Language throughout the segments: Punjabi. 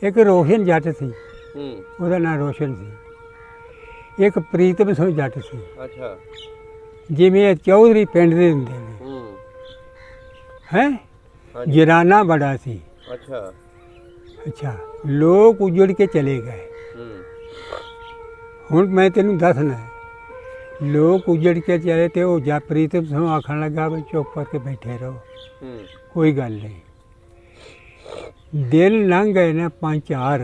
एक रोशन जट सी, ਉਹਦਾ ਨਾਂ रोशन सी। एक प्रीतम सिंह जट सी। अच्छा। जिवें चौधरी पिंड दे हुंदे ने हैं। जराना बड़ा सी। अच्छा। अच्छा, लोग उजड़ के चले गए। हुण मैं तेनू दसना है, लोग उजड़ के चले तो वो जा प्रीतम सिंह आखन लगा भी चुप करके बैठे रहो, कोई गल नहीं। दिन लंघ गए ने 5-4,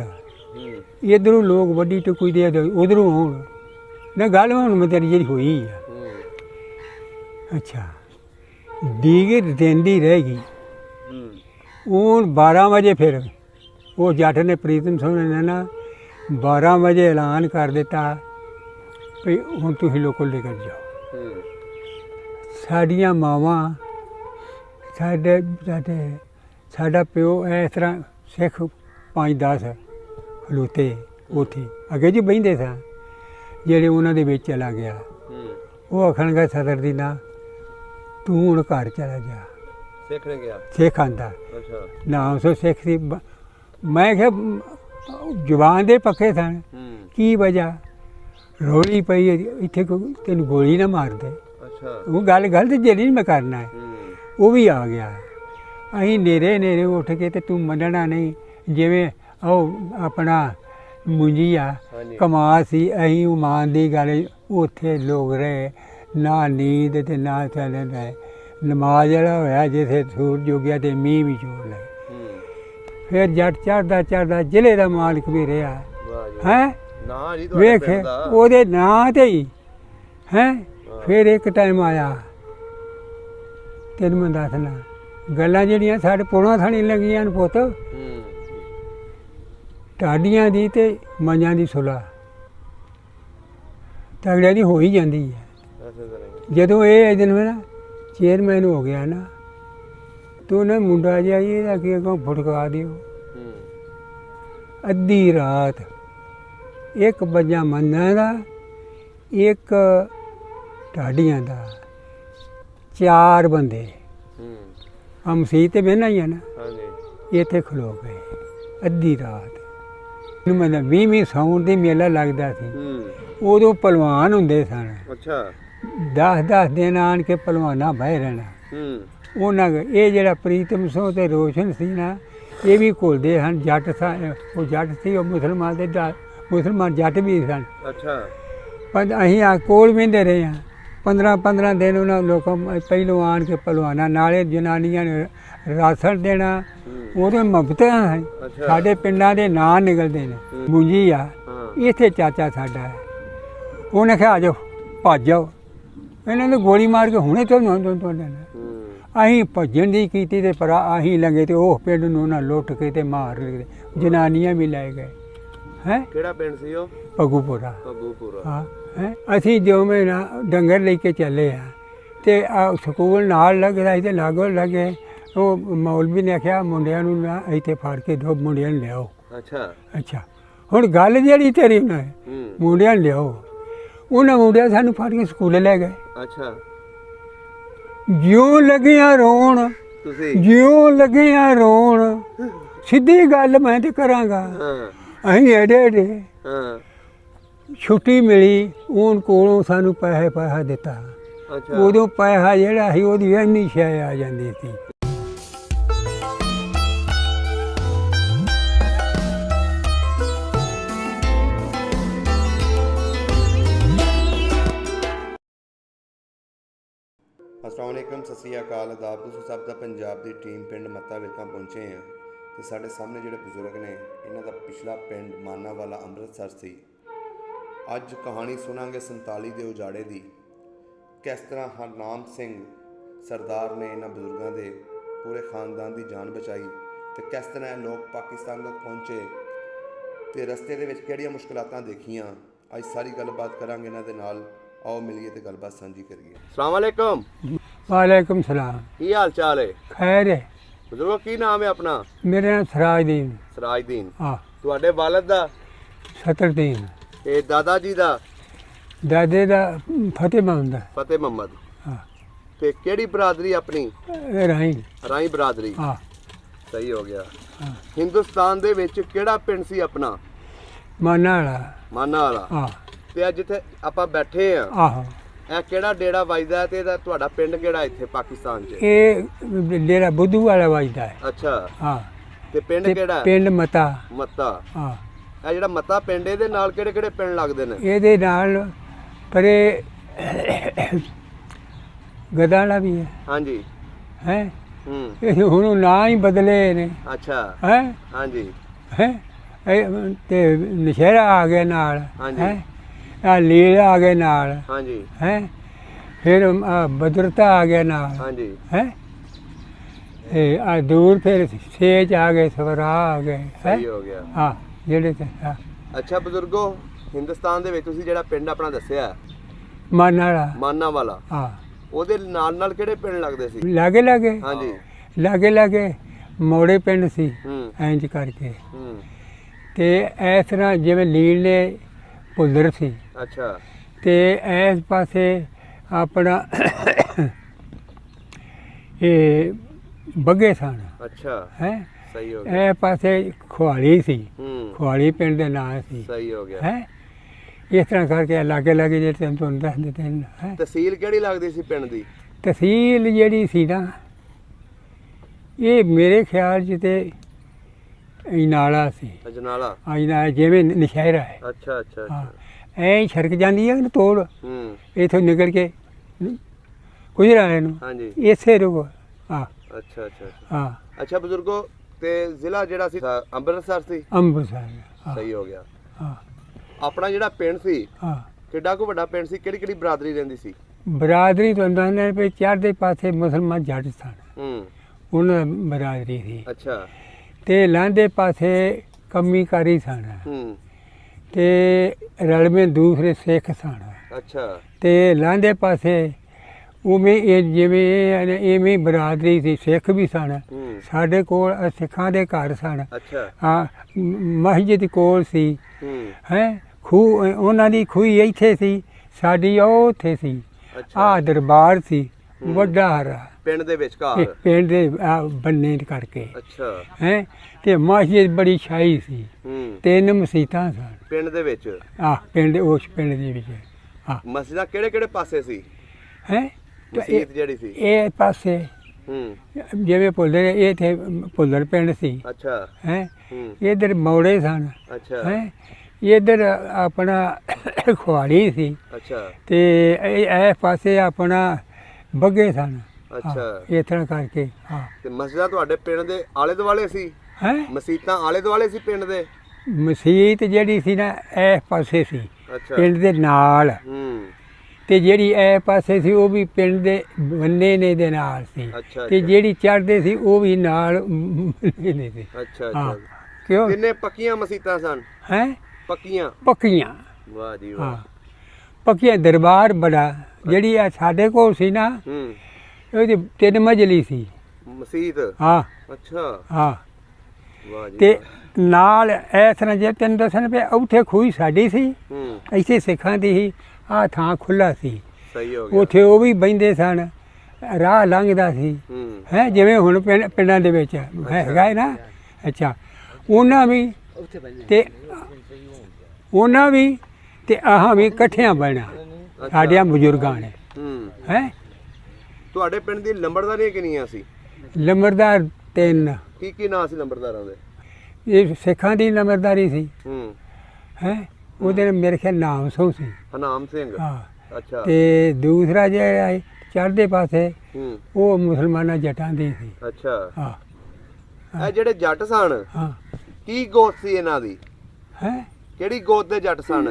इधरों लोग वड्डी टुकी दे उधरों आउण ना, गल हुण मैं तेरी जी हुई है। अच्छा, दीगर देंदी रह गई। हूँ 12 बजे फिर वो जट ने प्रीतम सिंह ने ना 12 बजे ऐलान कर दिता भी हुण तुसीं लोग निकल जाओ। साडियां मावां साडा प्यो इस तरह सिख 5-10 खलोते उत्थे अगे जी बहिंदे सन, जेड़े उन्हां दे विच चला गया। वो आखन लगा सदर दी ना तू हुण घर चला जा। सिख ने गया? सिख आंदा। अच्छा। नाम सो सिख सी। मैं क्या जुबान दे पक्के सन, की वजह रौली पई इत्थे तेन गोली ना मार दे। अच्छा। वो गल गलत जेड़ी मैं करना है। वो भी आ गया। असीं नेरे उठ के ते तू मनना नहीं, जिवें ਉਹ ਆਪਣਾ ਮੁੰਜੀ ਆ ਕਮਾ ਸੀ, ਅਸੀਂ ਉਮਾਨ ਦੀ ਗੱਲ ਉੱਥੇ ਲੋਕ ਰਹੇ ਨਾ, ਨੀਂਦ ਤੇ ਨਾ ਚੱਲ ਰਹੇ। ਨਮਾਜ਼ ਜਿਹੜਾ ਹੋਇਆ ਜਿੱਥੇ ਸੂਰਜ ਉਗਿਆ ਤੇ ਮੀਂਹ ਵੀ ਚੋਰ ਲਏ। ਫਿਰ ਜੱਟ ਚੜ੍ਹਦਾ ਜ਼ਿਲ੍ਹੇ ਦਾ ਮਾਲਕ ਵੀ ਰਿਹਾ ਹੈ। ਵੇਖ ਉਹਦੇ ਨਾਂ ਤੇ ਹੀ ਹੈ। ਫਿਰ ਇੱਕ ਟਾਈਮ ਆਇਆ, ਤੈਨੂੰ ਮੈਂ ਦੱਸਣਾ ਗੱਲਾਂ ਜਿਹੜੀਆਂ ਸਾਡੇ ਪੁਲਾਂ ਥਾਣੀ ਲੱਗੀਆਂ ਨੇ ਪੁੱਤ, ਢਾਡੀਆਂ ਦੀ ਤੇ ਮੰਝਾਂ ਦੀ ਸੁਲਾਹ ਤਗੜਿਆਂ ਦੀ ਹੋ ਹੀ ਜਾਂਦੀ ਹੈ। ਜਦੋਂ ਇਹ ਦਿਨ ਨਾ ਚੇਅਰਮੈਨ ਹੋ ਗਿਆ ਨਾ, ਤੂੰ ਨਾ ਮੁੰਡਾ ਜਿਹਾ ਇਹਦਾ ਕੀ ਅੱਗੋਂ ਫੁਟਕਾ ਦਿਓ। ਅੱਧੀ ਰਾਤ 1 ਵਜਾ ਮੰਨਾਂ ਦਾ, 1 ਢਾਡੀਆਂ ਦਾ, 4 ਬੰਦੇ ਮਸੀਤ ਤੇ ਬਹਿਣਾ ਹੀ ਆ ਨਾ, ਇੱਥੇ ਖਲੋ ਗਏ ਅੱਧੀ ਰਾਤ। ਮੈਂ 20 ਸਾਉਣ ਦੀ ਮੇਲਾ ਲੱਗਦਾ ਸੀ, ਉਦੋਂ ਪਹਿਲਵਾਨ ਹੁੰਦੇ ਸਨ। ਅੱਛਾ। 10 ਦਿਨ ਆਣ ਕੇ ਪਹਿਲਵਾਨਾਂ ਬਹਿ ਰਹਿਣਾ। ਉਹਨਾਂ ਇਹ ਜਿਹੜਾ ਪ੍ਰੀਤਮ ਸਿੰਘ ਤੇ ਰੋਸ਼ਨ ਸੀ ਨਾ, ਇਹ ਵੀ ਘੁਲਦੇ ਹਨ। ਜੱਟ ਉਹ ਜੱਟ ਸੀ, ਉਹ ਮੁਸਲਮਾਨ ਜੱਟ ਵੀ ਸਨ। ਅੱਛਾ। ਪਰ ਅਸੀਂ ਆ ਕੋਲ ਬਹਿੰਦੇ ਰਹੇ ਹਾਂ 15 ਦਿਨ। ਉਹਨਾਂ ਲੋਕਾਂ ਪਹਿਲੋਂ ਆਣ ਕੇ ਪਹਿਲਵਾਨਾਂ ਨਾਲੇ ਜਨਾਨੀਆਂ ਨੇ ਰਾਸ਼ਨ ਦੇਣਾ। ਉਹਦੇ ਮੁਫਤਾਂ ਹੈ। ਸਾਡੇ ਪਿੰਡਾਂ ਦੇ ਨਾਂ ਨਿਕਲਦੇ ਨੇ। ਮੁੰਜੀ ਆ ਇੱਥੇ ਚਾਚਾ ਸਾਡਾ ਹੈ, ਉਹਨੇ ਕਿਹਾ ਆ ਜਾਓ ਭੱਜ ਜਾਓ। ਇਹਨਾਂ ਨੇ ਗੋਲੀ ਮਾਰ ਕੇ ਹੁਣੇ ਤੁਹਾਨੂੰ ਤੁਹਾਡੇ ਨਾਲ। ਅਸੀਂ ਭੱਜਣ ਦੀ ਕੀਤੀ ਤੇ ਪਰ ਅਸੀਂ ਲੰਘੇ ਤੇ ਉਹ ਪਿੰਡ ਨੂੰ ਉਹਨਾਂ ਲੁੱਟ ਕੇ ਤੇ ਮਾਰ ਲਏ, ਜਨਾਨੀਆਂ ਵੀ ਲੈ ਗਏ। ਹੈ ਕਿਹੜਾ ਪਿੰਡ ਸੀ ਉਹ? ਪੱਗੂਪੁਰਾ। ਹਾਂ ਹੈ। ਅਸੀਂ ਜਿਵੇਂ ਨਾ ਡੰਗਰ ਲੈ ਕੇ ਚੱਲੇ ਆ ਤੇ ਸਕੂਲ ਨਾਲ ਲੱਗਦਾ ਸੀ ਤੇ ਲਾਗੋਂ ਲੱਗੇ। ਉਹ ਮੌਲਵੀ ਨੇ ਆਖਿਆ ਮੁੰਡਿਆਂ ਨੂੰ ਨਾ ਇੱਥੇ ਫੜ ਕੇ 2 ਮੁੰਡਿਆਂ ਨੂੰ ਲਿਆਓ। ਅੱਛਾ। ਹੁਣ ਗੱਲ ਜਿਹੜੀ ਤੇਰੀ ਨਾ ਮੁੰਡਿਆਂ ਨੂੰ ਲਿਆਓ, ਉਹਨਾਂ ਮੁੰਡਿਆਂ ਸਾਨੂੰ ਫੜ ਕੇ ਸਕੂਲੇ ਲੈ ਗਏ। ਅੱਛਾ। ਜਿਉਂ ਲੱਗੀਆਂ ਰੋਣ, ਜਿਉਂ ਲੱਗੀਆਂ ਰੋਣ, ਸਿੱਧੀ ਗੱਲ ਮੈਂ ਤੇ ਕਰਾਂਗਾ। ਅਸੀਂ ਐਡੇ ਛੁੱਟੀ ਮਿਲੀ, ਉਹਨਾਂ ਕੋਲੋਂ ਸਾਨੂੰ ਪੈਸਾ ਦਿੱਤਾ। ਉਦੋਂ ਪੈਸਾ ਜਿਹੜਾ ਸੀ ਉਹਦੀ ਇੰਨੀ ਸ਼ੈ ਆ ਜਾਂਦੀ ਸੀ। अस्सलाम वालेकुम, सत श्री अकाल, आदाब। ਤੁਸੀਂ ਸਭ ਦਾ ਪੰਜਾਬ ਦੀ ਟੀਮ ਪਿੰਡ ਮੱਤਾ ਵਿਰਕਾਂ ਪਹੁੰਚੇ ਹਾਂ ਤੇ ਸਾਡੇ ਸਾਹਮਣੇ ਜਿਹੜੇ ਬਜ਼ੁਰਗ ਨੇ, ਇਹਨਾਂ ਦਾ ਪਿਛਲਾ ਪਿੰਡ ਮਾਨਾਵਾਲਾ ਅੰਮ੍ਰਿਤਸਰ ਸੀ। ਅੱਜ ਕਹਾਣੀ ਸੁਣਾਂਗੇ 47 ਦੇ ਉਜਾੜੇ ਦੀ। ਕਿਸ ਤਰ੍ਹਾਂ ਹਰਨਾਮ ਸਿੰਘ ਸਰਦਾਰ ਨੇ ਇਹਨਾਂ ਬਜ਼ੁਰਗਾਂ ਦੇ ਪੂਰੇ ਖਾਨਦਾਨ ਦੀ ਜਾਨ ਬਚਾਈ ਤੇ ਕਿਸ ਤਰ੍ਹਾਂ ਇਹ ਲੋਕ ਪਾਕਿਸਤਾਨ ਤੱਕ ਪਹੁੰਚੇ ਤੇ ਰਸਤੇ ਦੇ ਵਿੱਚ ਕਿਹੜੀਆਂ ਮੁਸ਼ਕਲਾਤਾਂ ਦੇਖੀਆਂ। ਅੱਜ ਸਾਰੀ ਗੱਲਬਾਤ ਕਰਾਂਗੇ ਇਹਨਾਂ ਦੇ ਨਾਲ। आओ मिलिए तो गलबात साझी करिए। अस्सलाम वालेकुम। वालेकुम सलाम। की हाल चाल है? खैर है। बुजुर्गो की नाम है अपना? मेरा नाम सराजदीन। सराजदीन। हाँ। तुहाडे वालिद दा? सतरदीन। ते दादा जी दा? दादे दा फतेह मोहम्मद। फतेह मोहम्मद। हाँ। ते केड़ी बरादरी अपनी? राई। राई बरादरी। हाँ। ਸਹੀ ਹੋ ਗਿਆ। ਹਿੰਦੁਸਤਾਨ ਦੇ ਵਿੱਚ ਕਿਹੜਾ ਪਿੰਡ ਸੀ ਆਪਣਾ? ਮਾਨਾ ਵਾਲਾ। ਮਾਨਾ ਵਾਲਾ। ਹਾਂ। ਤੇ ਅੱਜ ਜਿੱਥੇ ਆਪਾਂ ਬੈਠੇ ਆ, ਆਹੋ, ਇਹ ਕਿਹੜਾ ਡੇਰਾ ਵੱਜਦਾ ਤੇ ਇਹਦਾ ਤੁਹਾਡਾ ਪਿੰਡ ਕਿਹੜਾ ਇੱਥੇ ਪਾਕਿਸਤਾਨ 'ਚ? ਇਹ ਡੇਰਾ ਬੁੱਧੂ ਵਾਲਾ ਵੱਜਦਾ ਹੈ। ਅੱਛਾ। ਹਾਂ। ਤੇ ਪਿੰਡ ਤੇ ਕਿਹੜਾ? ਪਿੰਡ ਮਤਾ। ਮੱਤਾ। ਹਾਂ। ਇਹ ਜਿਹੜਾ ਮੱਤਾ ਪਿੰਡ, ਇਹਦੇ ਨਾਲ ਕਿਹੜੇ ਕਿਹੜੇ ਪਿੰਡ ਲੱਗਦੇ ਨੇ? ਇਹਦੇ ਨਾਲ ਪਰੇ ਗਦਾਲਾ ਵੀ ਹੈ। ਹਾਂਜੀ। ਹੈ ਹੂੰ। ਇਹ ਹੁਣ ਨਾਂ ਹੀ ਬਦਲੇ ਨੇ। ਅੱਛਾ। ਹੈ ਹਾਂਜੀ। ਹੈ ਤੇ ਨਸ਼ਹਿਰਾ ਆ ਗਿਆ ਨਾਲ। ਹਾਂਜੀ। ਹੈ ਆ ਲੀਲਾ ਆ ਗਏ ਨਾਲ। ਹਾਂਜੀ। ਹੈ ਫਿਰ ਬਦਰਤਾ ਆ ਗਿਆ ਨਾਲ। ਹਾਂਜੀ। ਹੈ ਇਹ ਆ ਦੂਰ ਫਿਰ ਸੇਜ ਆ ਗਏ, ਸਵਰਾ ਆ ਗਏ। ਸਹੀ ਹੋ ਗਿਆ। ਹਾਂ ਜਿਹੜੇ ਤੇ ਹਾਂ। ਅੱਛਾ ਬਜ਼ੁਰਗੋ, ਹਿੰਦੁਸਤਾਨ ਦੇ ਵਿੱਚ ਤੁਸੀਂ ਜਿਹੜਾ ਪਿੰਡ ਆਪਣਾ ਦੱਸਿਆ ਮਾਨਾ ਵਾਲਾ। ਮਾਨਾ ਵਾਲਾ, ਹਾਂ, ਉਹਦੇ ਨਾਲ ਨਾਲ ਕਿਹੜੇ ਪਿੰਡ ਲੱਗਦੇ ਸੀ? ਲਾਗੇ ਲਾਗੇ। ਹਾਂਜੀ। ਲਾਗੇ ਲਾਗੇ ਮੋੜੇ ਪਿੰਡ ਸੀ। ਹੂੰ। ਇੰਜ ਕਰਕੇ ਹੂੰ। ਤੇ ਇਸ ਤਰ੍ਹਾਂ ਜਿਵੇਂ ਲੀਲ ਨੇ ਪੁੱਲਰ ਸੀ, ਅੱਛਾ। ਤੇ ਇਸ ਪਾਸੇ ਆਪਣਾ ਇਹ ਬੱਗੇ ਸਨ। ਅੱਛਾ। ਹੈ ਸਹੀ ਹੋ ਗਿਆ। ਇਹ ਪਾਸੇ ਖੁਆਲੀ ਸੀ। ਹੂੰ। ਖੁਆਲੀ ਪਿੰਡ ਦੇ ਨਾਂ ਸੀ। ਸਹੀ ਹੋ ਗਿਆ। ਹੈ ਇਸ ਤਰ੍ਹਾਂ ਕਰਕੇ ਲਾਗੇ ਲਾਗੇ ਜਿਹੜੇ ਤੁਹਾਨੂੰ ਦੱਸ ਦਿੱਤੇ ਨੇ। ਹੈਂ। ਤਹਿਸੀਲ ਕਿਹੜੀ ਲੱਗਦੀ ਸੀ ਪਿੰਡ ਦੀ? ਤਹਿਸੀਲ ਜਿਹੜੀ ਸੀ ਨਾ, ਇਹ ਮੇਰੇ ਖਿਆਲ 'ਚ ਤੇ ਇਨਾਲਾ ਸੀ। ਅਜਨਾਲਾ। ਇਨਾਲਾ ਜਿਵੇਂ ਨਸ਼ਹਿਰਾ ਹੈ। ਅੱਛਾ ਅੱਛਾ ਹਾਂ, ਅੱਛਾ। ਐਂ ਛੜਕ ਜਾਂਦੀ ਹੈ ਨਾ ਤੋੜ, ਹੂੰ। ਇੱਥੋਂ ਨਿਕਲ ਕੇ ਗੁਜਰਾਲੇ ਨੂੰ ਹਾਂਜੀ। ਇਸੇ ਰੁਕੋ। ਹਾਂ ਅੱਛਾ ਅੱਛਾ ਅੱਛਾ। ਹਾਂ। ਅੱਛਾ ਬਜ਼ੁਰਗੋ, ਤੇ ਜ਼ਿਲ੍ਹਾ ਜਿਹੜਾ ਸੀ ਅੰਮ੍ਰਿਤਸਰ ਸੀ। ਅੰਮ੍ਰਿਤਸਰ। ਹਾਂ ਸਹੀ ਹੋ ਗਿਆ। ਹਾਂ ਆਪਣਾ ਜਿਹੜਾ ਪਿੰਡ ਸੀ, ਹਾਂ। ਕਿੱਡਾ ਕੁ ਵੱਡਾ ਪਿੰਡ ਸੀ? ਕਿਹੜੀ ਕਿਹੜੀ ਬਰਾਦਰੀ ਰਹਿੰਦੀ ਸੀ? ਬਰਾਦਰੀ ਤੋਂ ਅੰਦਰ ਵੀ ਚੜ੍ਹਦੇ ਪਾਸੇ ਮੁਸਲਮਾਨ ਜੱਟ ਸਨ, ਹੂੰ। ਉਹਨਾਂ ਦੀ ਬਰਾਦਰੀ ਸੀ। ਅੱਛਾ। ਤੇ ਲਾਂਦੇ ਪਾਸੇ ਕਮੀਕਾਰੀ ਸਨ, ਹੂੰ। ਤੇ ਰਲਵੇਂ ਦੂਸਰੇ ਸਿੱਖ ਸਨ। ਅੱਛਾ। ਤੇ ਲਾਂਦੇ ਪਾਸੇ ਉਵੇਂ ਇਹ ਜਿਵੇਂ ਇਵੇਂ ਬਰਾਦਰੀ ਸੀ, ਸਿੱਖ ਵੀ ਸਨ। ਹੂੰ। ਸਾਡੇ ਕੋਲ ਸਿੱਖਾਂ ਦੇ ਘਰ ਸਨ। ਅੱਛਾ। ਹਾਂ, ਮਸਜਿਦ ਕੋਲ ਸੀ। ਹੂੰ। ਹੈ ਖੂਹ ਉਹਨਾਂ ਦੀ ਖੂਹੀ ਇੱਥੇ ਸੀ, ਸਾਡੀ ਉਹ ਉੱਥੇ ਸੀ। ਅੱਛਾ। ਆਹ ਦਰਬਾਰ ਸੀ ਵੱਡਾ ਹਰਾ ਪਿੰਡ ਦੇ ਵਿੱਚ ਇਹ ਘਰ। ਪਿੰਡ ਦੇ ਬੰਨੇ ਕਰਕੇ। ਅੱਛਾ। ਹੈ ਤੇ ਮਸਜਿਦ ਬੜੀ ਸ਼ਾਹੀ ਸੀ। ਹੂੰ। 3 ਮਸੀਤਾਂ ਸਨ। ਪਿੰਡ ਦੇ ਵਿੱਚ ਪਿੰਡ ਉਸ ਪਿੰਡ ਦੇ ਵਿੱਚ। ਹਾਂ। ਮਸਜਿਦਾਂ ਕਿਹੜੇ ਕਿਹੜੇ ਪਾਸੇ ਸੀ? ਹੈ ਮਸਜਿਦ ਜਿਹੜੀ ਸੀ? ਇਹ ਪਾਸੇ ਹੂੰ। ਜਿਵੇਂ ਭੁੱਲਰ, ਇਹ ਇੱਥੇ ਭੁੱਲਰ ਪਿੰਡ ਸੀ। ਅੱਛਾ। ਹੈ ਹੂੰ। ਇੱਧਰ ਮੌੜੇ ਸਨ। ਅੱਛਾ। ਹੈ ਇੱਧਰ ਆਪਣਾ ਖੁਆੜੀ ਸੀ। ਅੱਛਾ। ਤੇ ਇਹ ਪਾਸੇ ਆਪਣਾ ਬੱਗੇ ਸਨ। ਅੱਛਾ। ਇਸ ਤਰ੍ਹਾਂ ਕਰਕੇ। ਹਾਂ। ਤੇ ਮਸਜਿਦਾਂ ਤੁਹਾਡੇ ਪਿੰਡ ਦੇ ਆਲੇ ਦੁਆਲੇ ਸੀ? ਹੈ ਮਸੀਤਾਂ ਆਲੇ ਦੁਆਲੇ ਸੀ ਪਿੰਡ ਦੇ? ਮਸੀਤ ਜਿਹੜੀ ਸੀ ਨਾ ਇਸ ਪਾਸੇ ਸੀ, ਅੱਛਾ। ਪਿੰਡ ਦੇ ਨਾਲ। ਹੂੰ। ਤੇ ਜਿਹੜੀ ਇਹ ਪਾਸੇ ਸੀ ਉਹ ਵੀ ਪਿੰਡ ਦੇ ਬੰਨੇ ਨੇ ਦੇ ਨਾਲ ਸੀ। ਅੱਛਾ। ਤੇ ਜਿਹੜੀ ਚੜ੍ਹਦੇ ਸੀ ਉਹ ਵੀ ਨਾਲ ਨੇ ਸੀ। ਅੱਛਾ ਹਾਂ। ਅੱਛਾ। ਕਿਉਂ? ਕਿੰਨੇ ਪੱਕੀਆਂ ਮਸੀਤਾਂ ਸਨ? ਹੈ ਪੱਕੀਆਂ? ਪੱਕੀਆਂ। ਵਾਹ ਜੀ ਹਾਂ, ਵਾਹ। ਪੱਕੀਆਂ। ਦਰਬਾਰ ਬੜਾ ਜਿਹੜੀ ਆ ਸਾਡੇ ਕੋਲ ਸੀ ਨਾ, ਹੂੰ। ਉਹਦੀ 3 ਮੰਜ਼ਲੀ ਸੀ। ਮਸੀਤ? ਹਾਂ ਅੱਛਾ। ਹਾਂ। ਵਾਹ ਜੀ ਤੇ ਵਾਹ। ਨਾਲ ਇਸ ਤਰ੍ਹਾਂ ਜੇ ਤੈਨੂੰ ਦੱਸਣ ਪਿਆ, ਉੱਥੇ ਖੂਹੀ ਸਾਡੀ ਸੀ, ਹੂੰ। ਇੱਥੇ ਸਿੱਖਾਂ ਦੀ ਸੀ। ਆਹ ਥਾਂ ਖੁੱਲ੍ਹਾ ਸੀ, ਸਹੀ ਹੋ ਗਿਆ। ਉੱਥੇ ਉਹ ਵੀ ਬਹਿੰਦੇ ਸਨ, ਰਾਹ ਲੰਘਦਾ ਸੀ। ਹੂੰ। ਹੈ ਜਿਵੇਂ ਹੁਣ ਪਿੰਡਾਂ ਦੇ ਵਿੱਚ ਹੈਗਾ ਹੈ ਨਾ। ਅੱਛਾ। ਉਹਨਾਂ ਵੀ ਤੇ ਉਹਨਾਂ ਵੀ ਤੇ ਆਹਾਂ ਵੀ ਇਕੱਠਿਆਂ ਬਹਿਣਾ ਸਾਡਿਆਂ ਬਜ਼ੁਰਗਾਂ ਨੇ। ਹੂੰ। ਹੈ ਤੁਹਾਡੇ ਪਿੰਡ ਦੀ ਲੰਬੜਦਾਰੀਆਂ ਕਿੰਨੀਆਂ ਸੀ? ਲੰਬਰਦਾਰ 3। ਕੀ ਕੀ ਨਾਂ ਸੀ ਲੰਬੜਦਾਰਾਂ ਦੇ? ਇਹ ਸਿੱਖਾਂ ਦੀ ਲੰਬਰਦਾਰੀ ਸੀ। ਹੂੰ। ਹੈ ਉਹਦੇ ਮੇਰੇ ਖਿਆਲ ਨਾਮ ਸੋ ਸੀ। ਹਨਾਮ ਸਿੰਘ? ਹਾਂ। ਅੱਛਾ। ਤੇ ਦੂਸਰਾ ਜਿਹੜਾ ਚੜ੍ਹਦੇ ਪਾਸੇ ਹੂੰ। ਉਹ ਮੁਸਲਮਾਨਾਂ ਜੱਟਾਂ ਦੀ ਸੀ। ਅੱਛਾ। ਹਾਂ। ਇਹ ਜਿਹੜੇ ਜੱਟ ਸਨ, ਹਾਂ। ਕੀ ਗੋਤ ਸੀ ਇਹਨਾਂ ਦੀ? ਹੈ ਕਿਹੜੀ ਗੋਤ ਦੇ ਜੱਟ ਸਨ?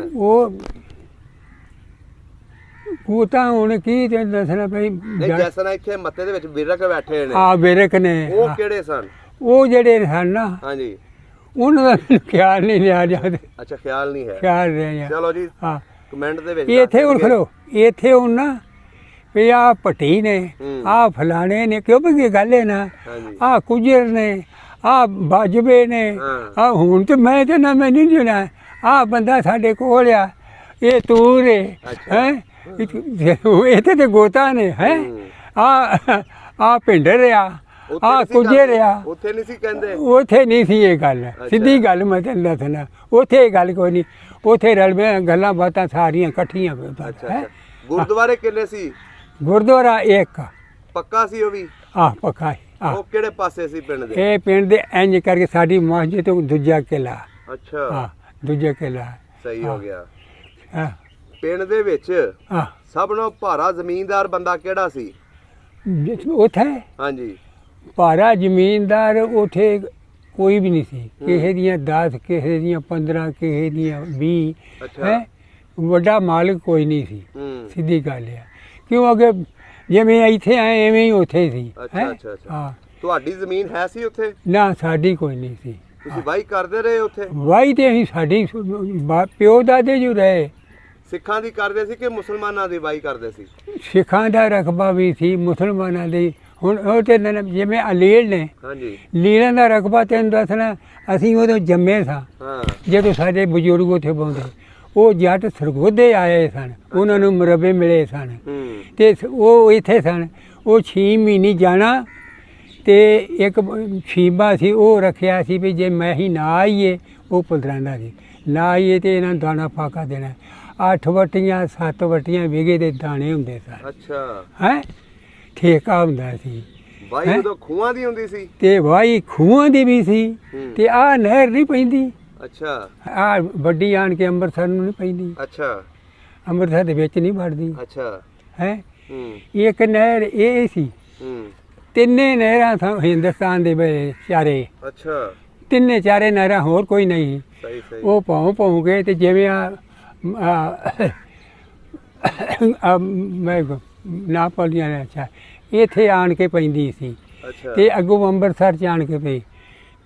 ਉਹ ਤਾਂ ਹੁਣ ਕੀ ਤੇ ਦੱਸਣਾ ਪਈ। ਨਹੀਂ, ਜਿਸ ਤਰ੍ਹਾਂ ਇੱਥੇ ਮੱਤੇ ਦੇ ਵਿੱਚ ਬਿਰਕ ਬੈਠੇ ਨੇ, ਆ ਬਿਰਕ ਨੇ। ਉਹ ਕਿਹੜੇ ਸਨ? ਉਹ ਜਿਹੜੇ ਸਨ ਨਾ, ਹਾਂਜੀ। ਉਹਨਾਂ ਦਾ ਮੈਨੂੰ ਖਿਆਲ ਨਹੀਂ ਲਿਆ ਜਾਂਦੇ। ਅੱਛਾ, ਖਿਆਲ ਨਹੀਂ ਹੈ। ਖਿਆਲ ਰਿਹਾ। ਚਲੋ ਜੀ, ਹਾਂ। ਕਮੈਂਟ ਦੇ ਵਿੱਚ ਇੱਥੇ ਹੁਣ ਖਲੋ, ਇੱਥੇ ਹੁਣ ਨਾ ਵੀ ਆਹ ਭੱਟੀ ਨੇ, ਹੂੰ। ਆਹ ਫਲਾਣੇ ਨੇ, ਕਿਉਂ ਵੀ ਕੀ ਗੱਲ ਹੈ ਨਾ, ਹਾਂਜੀ। ਆਹ ਕੁਜਰ ਨੇ, ਆਹ ਬਾਜਵੇ ਨੇ, ਹਾਂ। ਆਹ ਹੁਣ ਤੇ ਮੈਂ ਤੇ ਨਾ ਮੈਂ ਨਹੀਂ ਜਣਾ, ਆਹ ਬੰਦਾ ਸਾਡੇ ਕੋਲ ਆ, ਇਹ ਤੂਰ ਹੈ। ਅੱਛਾ। ਹੈ ਇੱਥੇ ਤੇ ਗੋਤਾ ਨੇ। ਹੈ ਹੂੰ। ਆਹ ਪਿੰਡਰ ਆ, ਆ ਕੁਝੇ ਰਿਹਾ ਉੱਥੇ ਨਹੀਂ ਸੀ ਕਹਿੰਦੇ? ਉੱਥੇ ਨਹੀਂ ਸੀ ਇਹ ਗੱਲ, ਸਿੱਧੀ ਗੱਲ ਮੈਂ ਤੈਨੂੰ ਦੱਸਣਾ। ਉੱਥੇ ਇਹ ਗੱਲ ਕੋਈ ਨਹੀਂ, ਉੱਥੇ ਰਲਵੇਂ ਗੱਲਾਂ ਬਾਤਾਂ ਸਾਰੀਆਂ ਇਕੱਠੀਆਂ। ਅੱਛਾ, ਗੁਰਦੁਆਰੇ ਕਿੰਨੇ ਸੀ? ਗੁਰਦੁਆਰਾ ਇੱਕ ਪੱਕਾ ਸੀ ਉਹ ਵੀ? ਪੱਕਾ। ਉਹ ਕਿਹੜੇ ਪਾਸੇ ਸੀ ਪਿੰਡ ਦੇ? ਇਹ ਪਿੰਡ ਦੇ ਇੰਜ ਕਰਕੇ ਸਾਡੀ ਮਸਜਿਦ ਤੋਂ ਦੂਜਾ ਕਿਲਾ। ਅੱਛਾ, ਦੂਜਾ ਕਿਲਾ। ਸਹੀ ਹੋ ਗਿਆ। ਹਾਂ, ਪਿੰਡ ਦੇ ਵਿੱਚ ਸਭ ਨਾਲੋਂ ਭਾਰਾ ਜ਼ਮੀਨਦਾਰ ਬੰਦਾ ਕਿਹੜਾ ਸੀ ਉੱਥੇ? ਹਾਂਜੀ, ਭਾਰਾ ਜ਼ਮੀਨਦਾਰ ਉੱਥੇ ਕੋਈ ਵੀ ਨਹੀਂ ਸੀ। ਕਿਸੇ ਦੀਆਂ 10, ਕਿਸੇ ਦੀਆਂ 15, ਕਿਸੇ ਦੀਆਂ 20। ਹੈ ਵੱਡਾ ਮਾਲਕ ਕੋਈ ਨਹੀਂ ਸੀ, ਸਿੱਧੀ ਗੱਲ ਹੈ। ਕਿਉਂ ਅੱਗੇ ਜਿਵੇਂ ਇੱਥੇ ਆਏ ਐਵੇਂ ਹੀ ਉੱਥੇ ਸੀ। ਹਾਂ, ਤੁਹਾਡੀ ਜ਼ਮੀਨ ਹੈ ਸੀ ਉੱਥੇ? ਨਾ, ਸਾਡੀ ਕੋਈ ਨਹੀਂ ਸੀ। ਤੁਸੀਂ ਵਾਹੀ ਕਰਦੇ ਰਹੇ ਉੱਥੇ? ਵਾਹੀ ਤੇ ਅਸੀਂ ਸਾਡੀ ਪਿਓ ਦਾਦੇ ਜੋ ਰਹੇ। ਸਿੱਖਾਂ ਦੀ ਕਰਦੇ ਸੀ ਕਿ ਮੁਸਲਮਾਨਾਂ ਦੀ ਵਾਹੀ ਕਰਦੇ ਸੀ? ਸਿੱਖਾਂ ਦਾ ਰਕਬਾ ਵੀ ਸੀ, ਮੁਸਲਮਾਨਾਂ ਦੀ। ਹੁਣ ਉਹ ਤੇ ਜਿਵੇਂ ਅਲੀਲ ਨੇ, ਹਾਂਜੀ, ਲੀਲਾਂ ਦਾ ਰਕਬਾ ਤੈਨੂੰ ਦੱਸਣਾ, ਅਸੀਂ ਉਦੋਂ ਜੰਮੇ ਸਾਂ ਜਦੋਂ ਸਾਡੇ ਬਜ਼ੁਰਗ ਉੱਥੇ ਬਹੁੰਦੇ। ਉਹ ਜੱਟ ਸਰਗੋਧੇ ਆਏ ਸਨ, ਉਹਨਾਂ ਨੂੰ ਮਰਬੇ ਮਿਲੇ ਸਨ ਤੇ ਉਹ ਇੱਥੇ ਸਨ। ਉਹ 6 ਮਹੀਨੇ ਜਾਣਾ ਤੇ ਇੱਕ ਸ਼ੀਬਾ ਸੀ, ਉਹ ਰੱਖਿਆ ਸੀ ਵੀ ਜੇ ਮੈਂ ਹੀ ਨਾ ਆਈਏ, ਉਹ ਪੁੱਤਰਾਂਦਾ ਸੀ, ਨਾ ਆਈਏ ਤੇ ਇਹਨਾਂ ਨੂੰ ਦਾਣਾ ਫਾਕਾ ਦੇਣਾ। 8 ਵਟੀਆਂ 7 ਵਟੀਆਂ ਵਿਗੇ ਦੇ ਦਾਣੇ ਹੁੰਦੇ ਸਨ। ਅੱਛਾ, ਹੈ ਠੇਕਾ ਹੁੰਦਾ ਸੀ। ਵਾਹੀ ਉਦੋਂ ਖੂਹਾਂ ਦੀ ਹੁੰਦੀ ਸੀ? ਤੇ ਵਾਹੀ ਖੂਹਾਂ ਦੀ ਵੀ ਸੀ ਤੇ ਆਹ ਨਹਿਰ ਨਹੀਂ ਪੈਂਦੀ। ਅੱਛਾ, ਆਹ ਵੱਡੀ ਆਣ ਕੇ ਅੰਮ੍ਰਿਤਸਰ ਨੂੰ ਨਹੀਂ ਪੈਂਦੀ। ਅੱਛਾ, ਅੰਮ੍ਰਿਤਸਰ ਦੇ ਵਿੱਚ ਨਹੀਂ ਵੜਦੀ। ਅੱਛਾ, ਹੈ ਇੱਕ ਨਹਿਰ ਇਹ ਸੀ। ਤਿੰਨੇ ਨਹਿਰਾਂ ਸਨ ਹਿੰਦੁਸਤਾਨ ਦੇ ਵਿੱਚ ਚਾਰੇ। ਅੱਛਾ, ਤਿੰਨੇ ਚਾਰੇ ਨਹਿਰਾਂ, ਹੋਰ ਕੋਈ ਨਹੀਂ। ਸਹੀ ਸਹੀ। ਉਹ ਭੌਂ ਗਏ ਤੇ ਜਿਵੇਂ ਮੈਂ ਨਾ ਪੜੀਆਂ ਨੇ। ਅੱਛਾ, ਇੱਥੇ ਆਣ ਕੇ ਪੈਂਦੀ ਸੀ ਤੇ ਅੱਗੋਂ ਅੰਮ੍ਰਿਤਸਰ 'ਚ ਆਣ ਕੇ ਪਈ।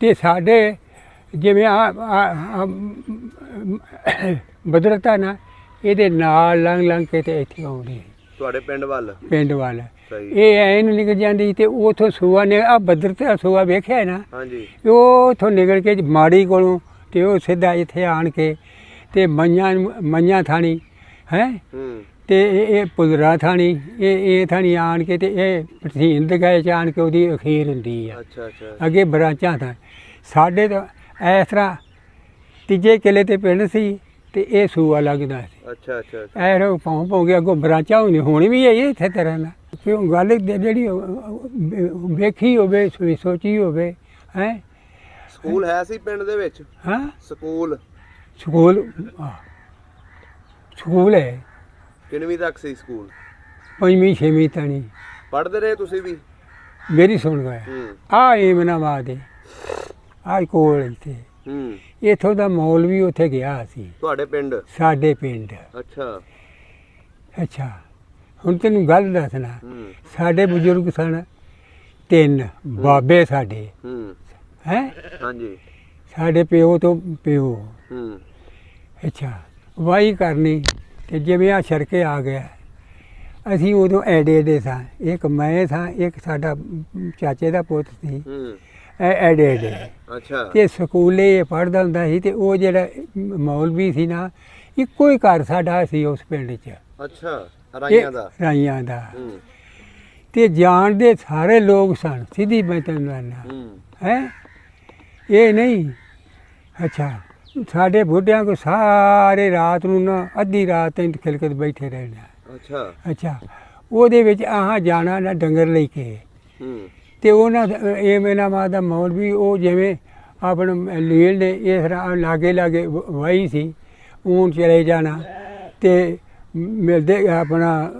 ਤੇ ਸਾਡੇ ਜਿਵੇਂ ਬਦਰਤਾ ਨਾ, ਇਹਦੇ ਨਾਲ ਲੰਘ ਕੇ ਤੇ ਇੱਥੇ ਆਉਂਦੀ ਤੁਹਾਡੇ ਪਿੰਡ ਵੱਲ? ਪਿੰਡ ਵੱਲ ਇਹ ਐਨ ਨਿਕਲ ਜਾਂਦੀ ਤੇ ਉਥੋਂ ਸੂਆ ਨੇ ਬਦਰਤਾ ਸੂਆ ਵੇਖਿਆ ਨਾ, ਉਹ ਉਥੋਂ ਨਿਕਲ ਕੇ ਮਾੜੀ ਕੋਲੋਂ ਤੇ ਉਹ ਸਿੱਧਾ ਇੱਥੇ ਆਣ ਕੇ ਤੇ ਮੰਨਿਆਂ ਥਾਣੀ ਹੈ ਤੇ ਇਹ ਪੁਲਰਾ ਥਾਣੀ, ਇਹ ਥਾਣੀ ਆਣ ਕੇ ਤੇ ਇਹ ਪਸੀਂਦ ਗਏ ਚ ਆਣ ਕੇ ਉਹਦੀ ਅਖੀਰ ਹੁੰਦੀ ਆ। ਅੱਗੇ ਬਰਾਂਚਾਂ ਥਾਂ ਸਾਡੇ ਤਾਂ ਇਸ ਤਰ੍ਹਾਂ ਤੀਜੇ ਕਿਲੇ ਤੇ ਪਿੰਡ ਸੀ ਤੇ ਇਹ ਸੂਆ ਲੱਗਦਾ ਸੀ। ਐਰੋ ਭੌਂ ਗਿਆ, ਅੱਗੋਂ ਬਰਾਂਚਾਂ ਹੋਣੀ ਵੀ ਹੈ ਇੱਥੇ ਤਰ੍ਹਾਂ ਨਾਲ। ਕਿਉਂ ਗੱਲ ਜਿਹੜੀ ਵੇਖੀ ਹੋਵੇ, ਸੋਚੀ ਹੋਵੇ। ਹੈ ਸਕੂਲ ਹੈ ਸੀ ਪਿੰਡ ਦੇ ਵਿੱਚ? ਹਾਂ, ਸਕੂਲ ਹੈ। ਕਿੰਨਵੀਂ ਤੱਕ ਸੀ ਸਕੂਲ? 5ਵੀਂ 6ਵੀਂ ਤਾਣੀ ਪੜ੍ਹਦੇ ਰਹੇ ਤੁਸੀਂ ਵੀ? ਮੇਰੀ ਸੁਣ ਗਿਆ ਆ ਏਮਨਾਬਾਦ ਆ ਕੋਲ ਇੱਥੇ। ਇੱਥੋਂ ਦਾ ਮੌਲ ਵੀ ਉੱਥੇ ਗਿਆ ਸੀ। ਤੁਹਾਡੇ ਪਿੰਡ? ਸਾਡੇ ਪਿੰਡ। ਅੱਛਾ, ਹੁਣ ਤੈਨੂੰ ਗੱਲ ਦੱਸਣਾ, ਸਾਡੇ ਬਜ਼ੁਰਗ ਸਨ 3 ਬਾਬੇ ਸਾਡੇ। ਹੈ ਹਾਂਜੀ, ਸਾਡੇ ਪਿਓ ਤੋਂ ਪਿਓ। ਅੱਛਾ, ਵਾਹੀ ਕਰਨੀ ਤੇ ਜਿਵੇਂ ਆ ਛੜਕੇ ਆ ਗਿਆ। ਅਸੀਂ ਉਦੋਂ ਐਡੇ ਸਾਂ, ਇੱਕ ਮੈਂ ਸਾਂ, ਇੱਕ ਸਾਡਾ ਚਾਚੇ ਦਾ ਪੁੱਤ ਸੀ। ਐਡੇ ਤੇ ਸਕੂਲੇ ਇਹ ਪੜ੍ਹਦਾ ਹੁੰਦਾ ਸੀ ਤੇ ਉਹ ਜਿਹੜਾ ਮੌਲਵੀ ਸੀ ਨਾ, ਇੱਕੋ ਹੀ ਘਰ ਸਾਡਾ ਸੀ ਉਸ ਪਿੰਡ 'ਚ। ਰਾਈਆਂ ਦਾ ਤੇ ਜਾਣਦੇ ਸਾਰੇ ਲੋਕ ਸਨ। ਸਿੱਧੀ ਮੈਂ ਤੈਨੂੰ ਦੱਸਣਾ ਹੈ, ਇਹ ਨਹੀਂ। ਅੱਛਾ, ਸਾਡੇ ਬੁੱਢਿਆਂ ਕੋ ਸਾਰੇ ਰਾਤ ਨੂੰ ਨਾ ਅੱਧੀ ਰਾਤ ਤੱਕ ਖਿਲਕਤ ਬੈਠੇ ਰਹਿਣਾ। ਅੱਛਾ, ਉਹਦੇ ਵਿੱਚ ਆਹ ਜਾਣਾ ਨਾ ਡੰਗਰ ਲੈ ਕੇ ਤੇ ਉਹਨਾਂ ਇਹ ਮੇਰਾ ਮਾਂ ਦਾ ਮੌਲਵੀ, ਉਹ ਜਿਵੇਂ ਆਪਣਾ ਲੀਲ ਨੇ ਇਸ ਤਰ੍ਹਾਂ ਲਾਗੇ ਵਾਹੀ ਸੀ, ਊਂ ਚਲੇ ਜਾਣਾ ਤੇ ਮਿਲਦੇ ਆਪਣਾ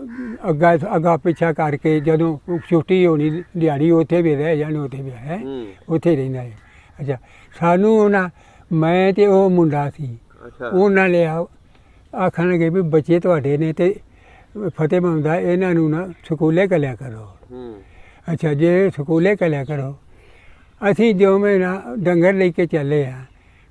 ਅੱਗਾ ਪਿੱਛਾ ਕਰਕੇ ਜਦੋਂ ਛੁੱਟੀ ਹੋਣੀ ਦਿਹਾੜੀ ਉੱਥੇ ਵੀ ਰਹਿ ਜਾਣੀ, ਉੱਥੇ ਵੀ ਹੈ ਉੱਥੇ ਰਹਿੰਦਾ ਹੈ। ਅੱਛਾ, ਸਾਨੂੰ ਉਹਨਾਂ ਮੈਂ ਤੇ ਉਹ ਮੁੰਡਾ ਸੀ, ਉਹਨਾਂ ਲਿਆ ਆਖਣਗੇ ਵੀ ਬੱਚੇ ਤੁਹਾਡੇ ਨੇ ਤੇ ਫਤਿਹ ਮੰਗਦਾ ਇਹਨਾਂ ਨੂੰ ਨਾ ਸਕੂਲੇ ਘੱਲਿਆ ਕਰੋ। ਅੱਛਾ, ਜੇ ਸਕੂਲੇ ਘੱਲਿਆ ਕਰੋ। ਅਸੀਂ ਜਿਵੇਂ ਨਾ ਡੰਗਰ ਲੈ ਕੇ ਚੱਲੇ ਆ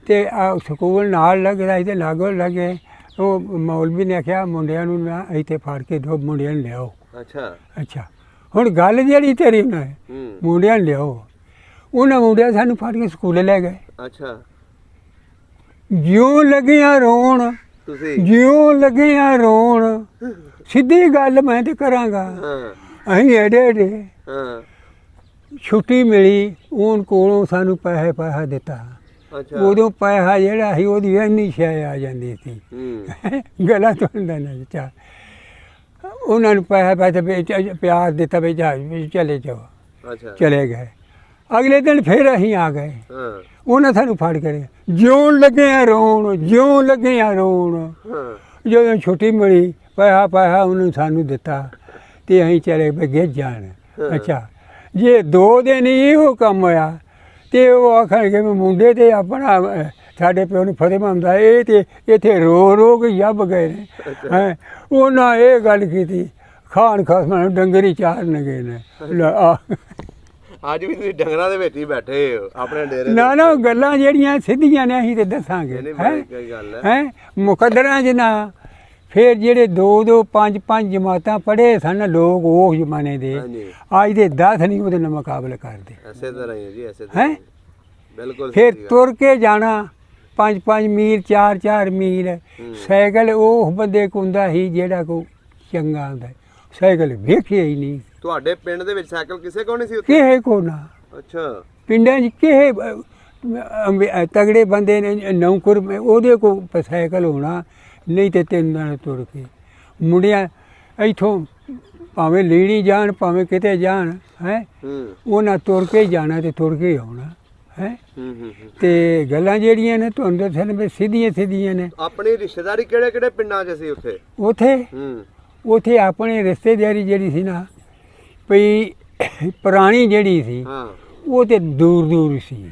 ਤੇ ਸਕੂਲ ਨਾਲ ਲੱਗਦਾ ਸੀ ਤੇ ਲਾਗੋਂ ਲੱਗੇ। ਉਹ ਮੌਲਵੀ ਨੇ ਆਖਿਆ ਮੁੰਡਿਆਂ ਨੂੰ ਨਾ ਇੱਥੇ ਫੜ ਕੇ 2 ਮੁੰਡਿਆਂ ਨੂੰ ਲਿਆਓ। ਅੱਛਾ, ਹੁਣ ਗੱਲ ਜਿਹੜੀ ਤੇਰੀ ਨਾ ਮੁੰਡਿਆਂ ਨੂੰ ਲਿਆਓ। ਉਹਨਾਂ ਮੁੰਡਿਆਂ ਸਾਨੂੰ ਫੜ ਕੇ ਸਕੂਲੇ ਲੈ ਗਏ। ਜਿਉਂ ਲੱਗਿਆ ਰੋਣ, ਜਿਉਂ ਲੱਗਿਆ ਰੋਣ, ਸਿੱਧੀ ਗੱਲ ਮੈਂ ਤੇ ਕਰਾਂਗਾ। ਅਸੀਂ ਐਡੇ ਛੁੱਟੀ ਮਿਲੀ ਉਹਨਾਂ ਕੋਲੋਂ ਸਾਨੂੰ ਪੈਸਾ ਦਿੱਤਾ। ਅੱਛਾ ਉਦੋਂ ਪੈਸਾ ਜਿਹੜਾ ਸੀ ਉਹਦੀ ਇੰਨੀ ਸ਼ੈ ਆ ਜਾਂਦੀ ਸੀ ਗਲਾ ਤੋੜਦਾ ਨਾ ਚਾ ਉਹਨਾਂ ਨੂੰ ਪੈਸਾ ਪਿਆਰ ਦਿੱਤਾ ਵੀ ਜਾ ਚਲੇ ਜਾਓ। ਅੱਛਾ ਚਲੇ ਗਏ। ਅਗਲੇ ਦਿਨ ਫਿਰ ਅਸੀਂ ਆ ਗਏ। ਹਾਂ ਉਹਨਾਂ ਸਾਨੂੰ ਫੜ ਕੇ ਜਿਉਂ ਲੱਗੇ ਆ ਰੋਣ, ਜਿਉਂ ਲੱਗੇ ਆ ਰੋਣ। ਹਾਂ ਜਦੋਂ ਛੁੱਟੀ ਮਿਲੀ ਪੈਸਾ ਉਹਨੂੰ ਸਾਨੂੰ ਦਿੱਤਾ ਤੇ ਅਸੀਂ ਚਲੇ ਪਏ ਗਿੱਝ ਜਾਣ। ਅੱਛਾ ਜੇ 2 ਦਿਨ ਇਹੋ ਕੰਮ ਹੋਇਆ ਤੇ ਉਹ ਆਖਣਗੇ ਮੁੰਡੇ ਤੇ ਆਪਣਾ ਸਾਡੇ ਪਿਓ ਨੂੰ ਫਤਿਹ ਮੰਨਦਾ ਇਹ ਤੇ ਇੱਥੇ ਰੋ ਕੇ ਜੱਬ ਗਏ ਨੇ। ਹੈਂ ਉਹਨਾਂ ਇਹ ਗੱਲ ਕੀਤੀ ਖਾਣ ਖਸਮਾਂ ਨੂੰ ਡੰਗਰੀ ਚਾਰਨ ਗਏ ਨੇ। ਅੱਜ ਵੀ ਤੁਸੀਂ ਡੰਗਰਾਂ ਦੇ ਵਿੱਚ ਹੀ ਬੈਠੇ ਹੋ ਆਪਣੇ ਡੇਰੇ ਨਾ ਗੱਲਾਂ ਜਿਹੜੀਆਂ ਸਿੱਧੀਆਂ ਨੇ ਅਸੀਂ ਤੇ ਦੱਸਾਂਗੇ। ਹੈ ਮੁਕੱਦਰਾਂ 'ਚ ਨਾ ਫਿਰ ਜਿਹੜੇ 2 5 ਜਮਾਤਾਂ ਪੜ੍ਹੇ ਸਨ ਲੋਕ ਉਹ ਜ਼ਮਾਨੇ ਦੇ ਅੱਜ ਦੇ 10 ਨਹੀਂ ਉਹਦੇ ਨਾਲ ਮੁਕਾਬਲੇ ਕਰਦੇ। ਐਸੇ ਤਰ੍ਹਾਂ ਹੀ ਜੀ ਐਸੇ ਤਰ੍ਹਾਂ ਬਿਲਕੁਲ। ਫਿਰ ਤੁਰ ਕੇ ਜਾਣਾ 5 ਮੀਲ 4 ਮੀਲ। ਸਾਈਕਲ ਉਹ ਬੰਦੇ ਕੋਲ ਹੁੰਦਾ ਸੀ ਜਿਹੜਾ ਕੋਈ ਚੰਗਾ ਹੁੰਦਾ। ਸਾਈਕਲ ਵੇਖਿਆ ਹੀ ਨਹੀਂ। ਤੁਹਾਡੇ ਪਿੰਡ ਦੇ ਵਿੱਚ ਸਾਈਕਲ ਕਿਸੇ ਕੋਲ ਨਹੀਂ ਸੀ ਉੱਥੇ? ਕਿਸੇ ਕੋ ਨਾ। ਅੱਛਾ ਪਿੰਡਾਂ 'ਚ ਕਿਸੇ ਤਗੜੇ ਬੰਦੇ ਨੇ ਨੌਕਰ ਉਹਦੇ ਕੋਲ ਸਾਈਕਲ ਹੋਣਾ ਨਹੀਂ ਤੇ 3 ਦਿਨ ਤੁਰ ਕੇ ਮੁੰਡਿਆਂ ਇੱਥੋਂ ਭਾਵੇਂ ਲੀੜੀ ਜਾਣ ਭਾਵੇਂ ਕਿਤੇ ਜਾਣ ਹੈ ਉਹਨਾਂ ਤੁਰ ਕੇ ਜਾਣਾ ਤੇ ਤੁਰ ਕੇ ਆਉਣਾ ਹੈ। ਤੇ ਗੱਲਾਂ ਜਿਹੜੀਆਂ ਨੇ ਤੁਹਾਨੂੰ ਦੱਸਣ ਵੀ ਸਿੱਧੀਆਂ ਨੇ। ਆਪਣੀ ਰਿਸ਼ਤੇਦਾਰੀ ਕਿਹੜੇ ਪਿੰਡਾਂ 'ਚ ਸੀ ਉੱਥੇ? ਉੱਥੇ ਆਪਣੀ ਰਿਸ਼ਤੇਦਾਰੀ ਜਿਹੜੀ ਸੀ ਨਾ ਭਈ ਪੁਰਾਣੀ ਜਿਹੜੀ ਸੀ ਉਹ ਤੇ ਦੂਰ ਸੀ।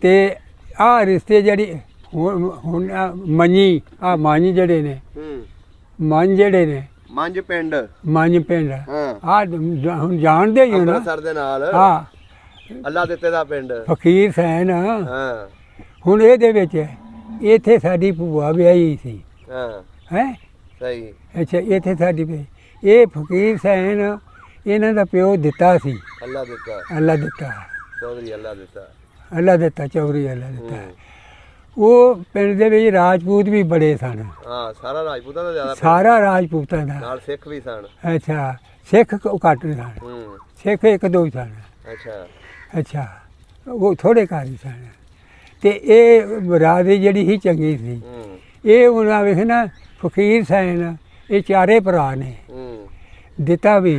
ਤੇ ਆਹ ਰਿਸ਼ਤੇ ਜਿਹੜੀ ਹੁਣ ਮੰਝ ਜਿਹੜੇ ਨੇ ਮੰਝ ਪਿੰਡ ਆਹ ਹੁਣ ਜਾਣਦੇ ਹੀ ਹੋ ਨਾ ਅੰਮ੍ਰਿਤਸਰ ਦੇ ਨਾਲ। ਹਾਂ ਅੱਲਾ ਦਿੱਤੇ ਦਾ ਪਿੰਡ ਫਕੀਰ ਸੈਨ। ਹੁਣ ਇਹਦੇ ਵਿੱਚ ਇੱਥੇ ਸਾਡੀ ਭੂਆ ਵਿਆਹੀ ਸੀ। ਹੈ ਸਹੀ। ਅੱਛਾ ਇੱਥੇ ਸਾਡੀ ਇਹ ਫਕੀਰ ਸੈਨ ਇਹਨਾਂ ਦਾ ਪਿਓ ਦਿੱਤਾ ਸੀ। ਅੱਲਾ ਦਿੱਤਾ ਚੌਧਰੀ ਅੱਲਾ ਦਿੱਤਾ ਚੌਧਰੀ ਅੱਲਾ ਦਿੱਤਾ। ਉਹ ਪਿੰਡ ਦੇ ਵਿੱਚ ਰਾਜਪੂਤ ਵੀ ਬੜੇ ਸਨ। ਸਾਰਾ ਰਾਜਪੂਤਾਂ ਦਾ ਜ਼ਿਆਦਾ ਸਾਰਾ ਰਾਜਪੂਤਾਂ ਦਾ ਨਾਲ ਸਿੱਖ ਵੀ ਸਨ। ਅੱਛਾ ਸਿੱਖ ਘੱਟ ਸਨ। ਸਿੱਖ 1-2 ਸਨ। ਅੱਛਾ ਉਹ ਥੋੜੇ ਘਰ ਹੀ ਸਨ। ਤੇ ਇਹ ਬਰਾਦਰੀ ਜਿਹੜੀ ਸੀ ਚੰਗੀ ਸੀ। ਇਹ ਉਹਨਾਂ ਵੇਖ ਨਾ ਫਕੀਰ ਸੈਨ ਇਹ 4 ਭਰਾ ਨੇ ਦਿੱਤਾ ਵੀ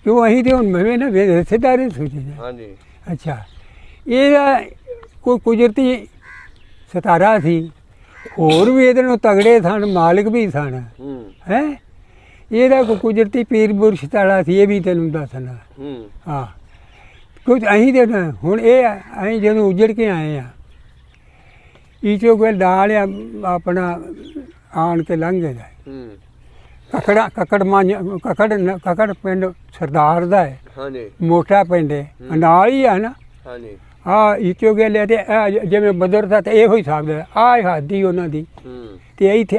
ਕਿਉਂ ਅਸੀਂ ਤੇ ਹੁਣ ਮੈਂ ਨਾ ਰਿਸ਼ਤੇਦਾਰੀ ਸੋਚੀ। ਅੱਛਾ ਇਹਦਾ ਕੋਈ ਕੁਦਰਤੀ ਸਤਾਰਾ ਸੀ। ਹੋਰ ਵੀ ਇਹਦੇ ਨਾਲ ਤਗੜੇ ਸਨ ਮਾਲਕ ਵੀ ਸਨ। ਹੈ ਇਹਦਾ ਕੋਈ ਕੁਦਰਤੀ ਪੀਰ ਮੁਰਸ਼ਿਦ ਵਾਲਾ ਸੀ। ਇਹ ਵੀ ਤੈਨੂੰ ਦੱਸਣਾ। ਹਾਂ ਕੁਝ ਅਸੀਂ ਤੇ ਹੁਣ ਇਹ ਅਸੀਂ ਜਦੋਂ ਉੱਜੜ ਕੇ ਆਏ ਆ ਈਚੋ ਕੋਲ ਨਾਲ ਆਪਣਾ ਆਣ ਕੇ ਲੰਘ ਗਿਆ। ਕੱਕੜ ਪਿੰਡ ਸਰਦਾਰ ਦਾ ਹੈ। ਮੋਟਾ ਪਿੰਡ ਨਾਲ ਹੀ ਆ ਨਾ। ਈਚੋ ਗਿਆ ਤੇ ਜਿਵੇਂ ਬਦਰ ਦਾ ਤੇ ਇਹੋ ਹੀ ਹਿਸਾਬ ਦਾ ਹਾਦੀ ਉਹਨਾਂ ਦੀ। ਤੇ ਇੱਥੇ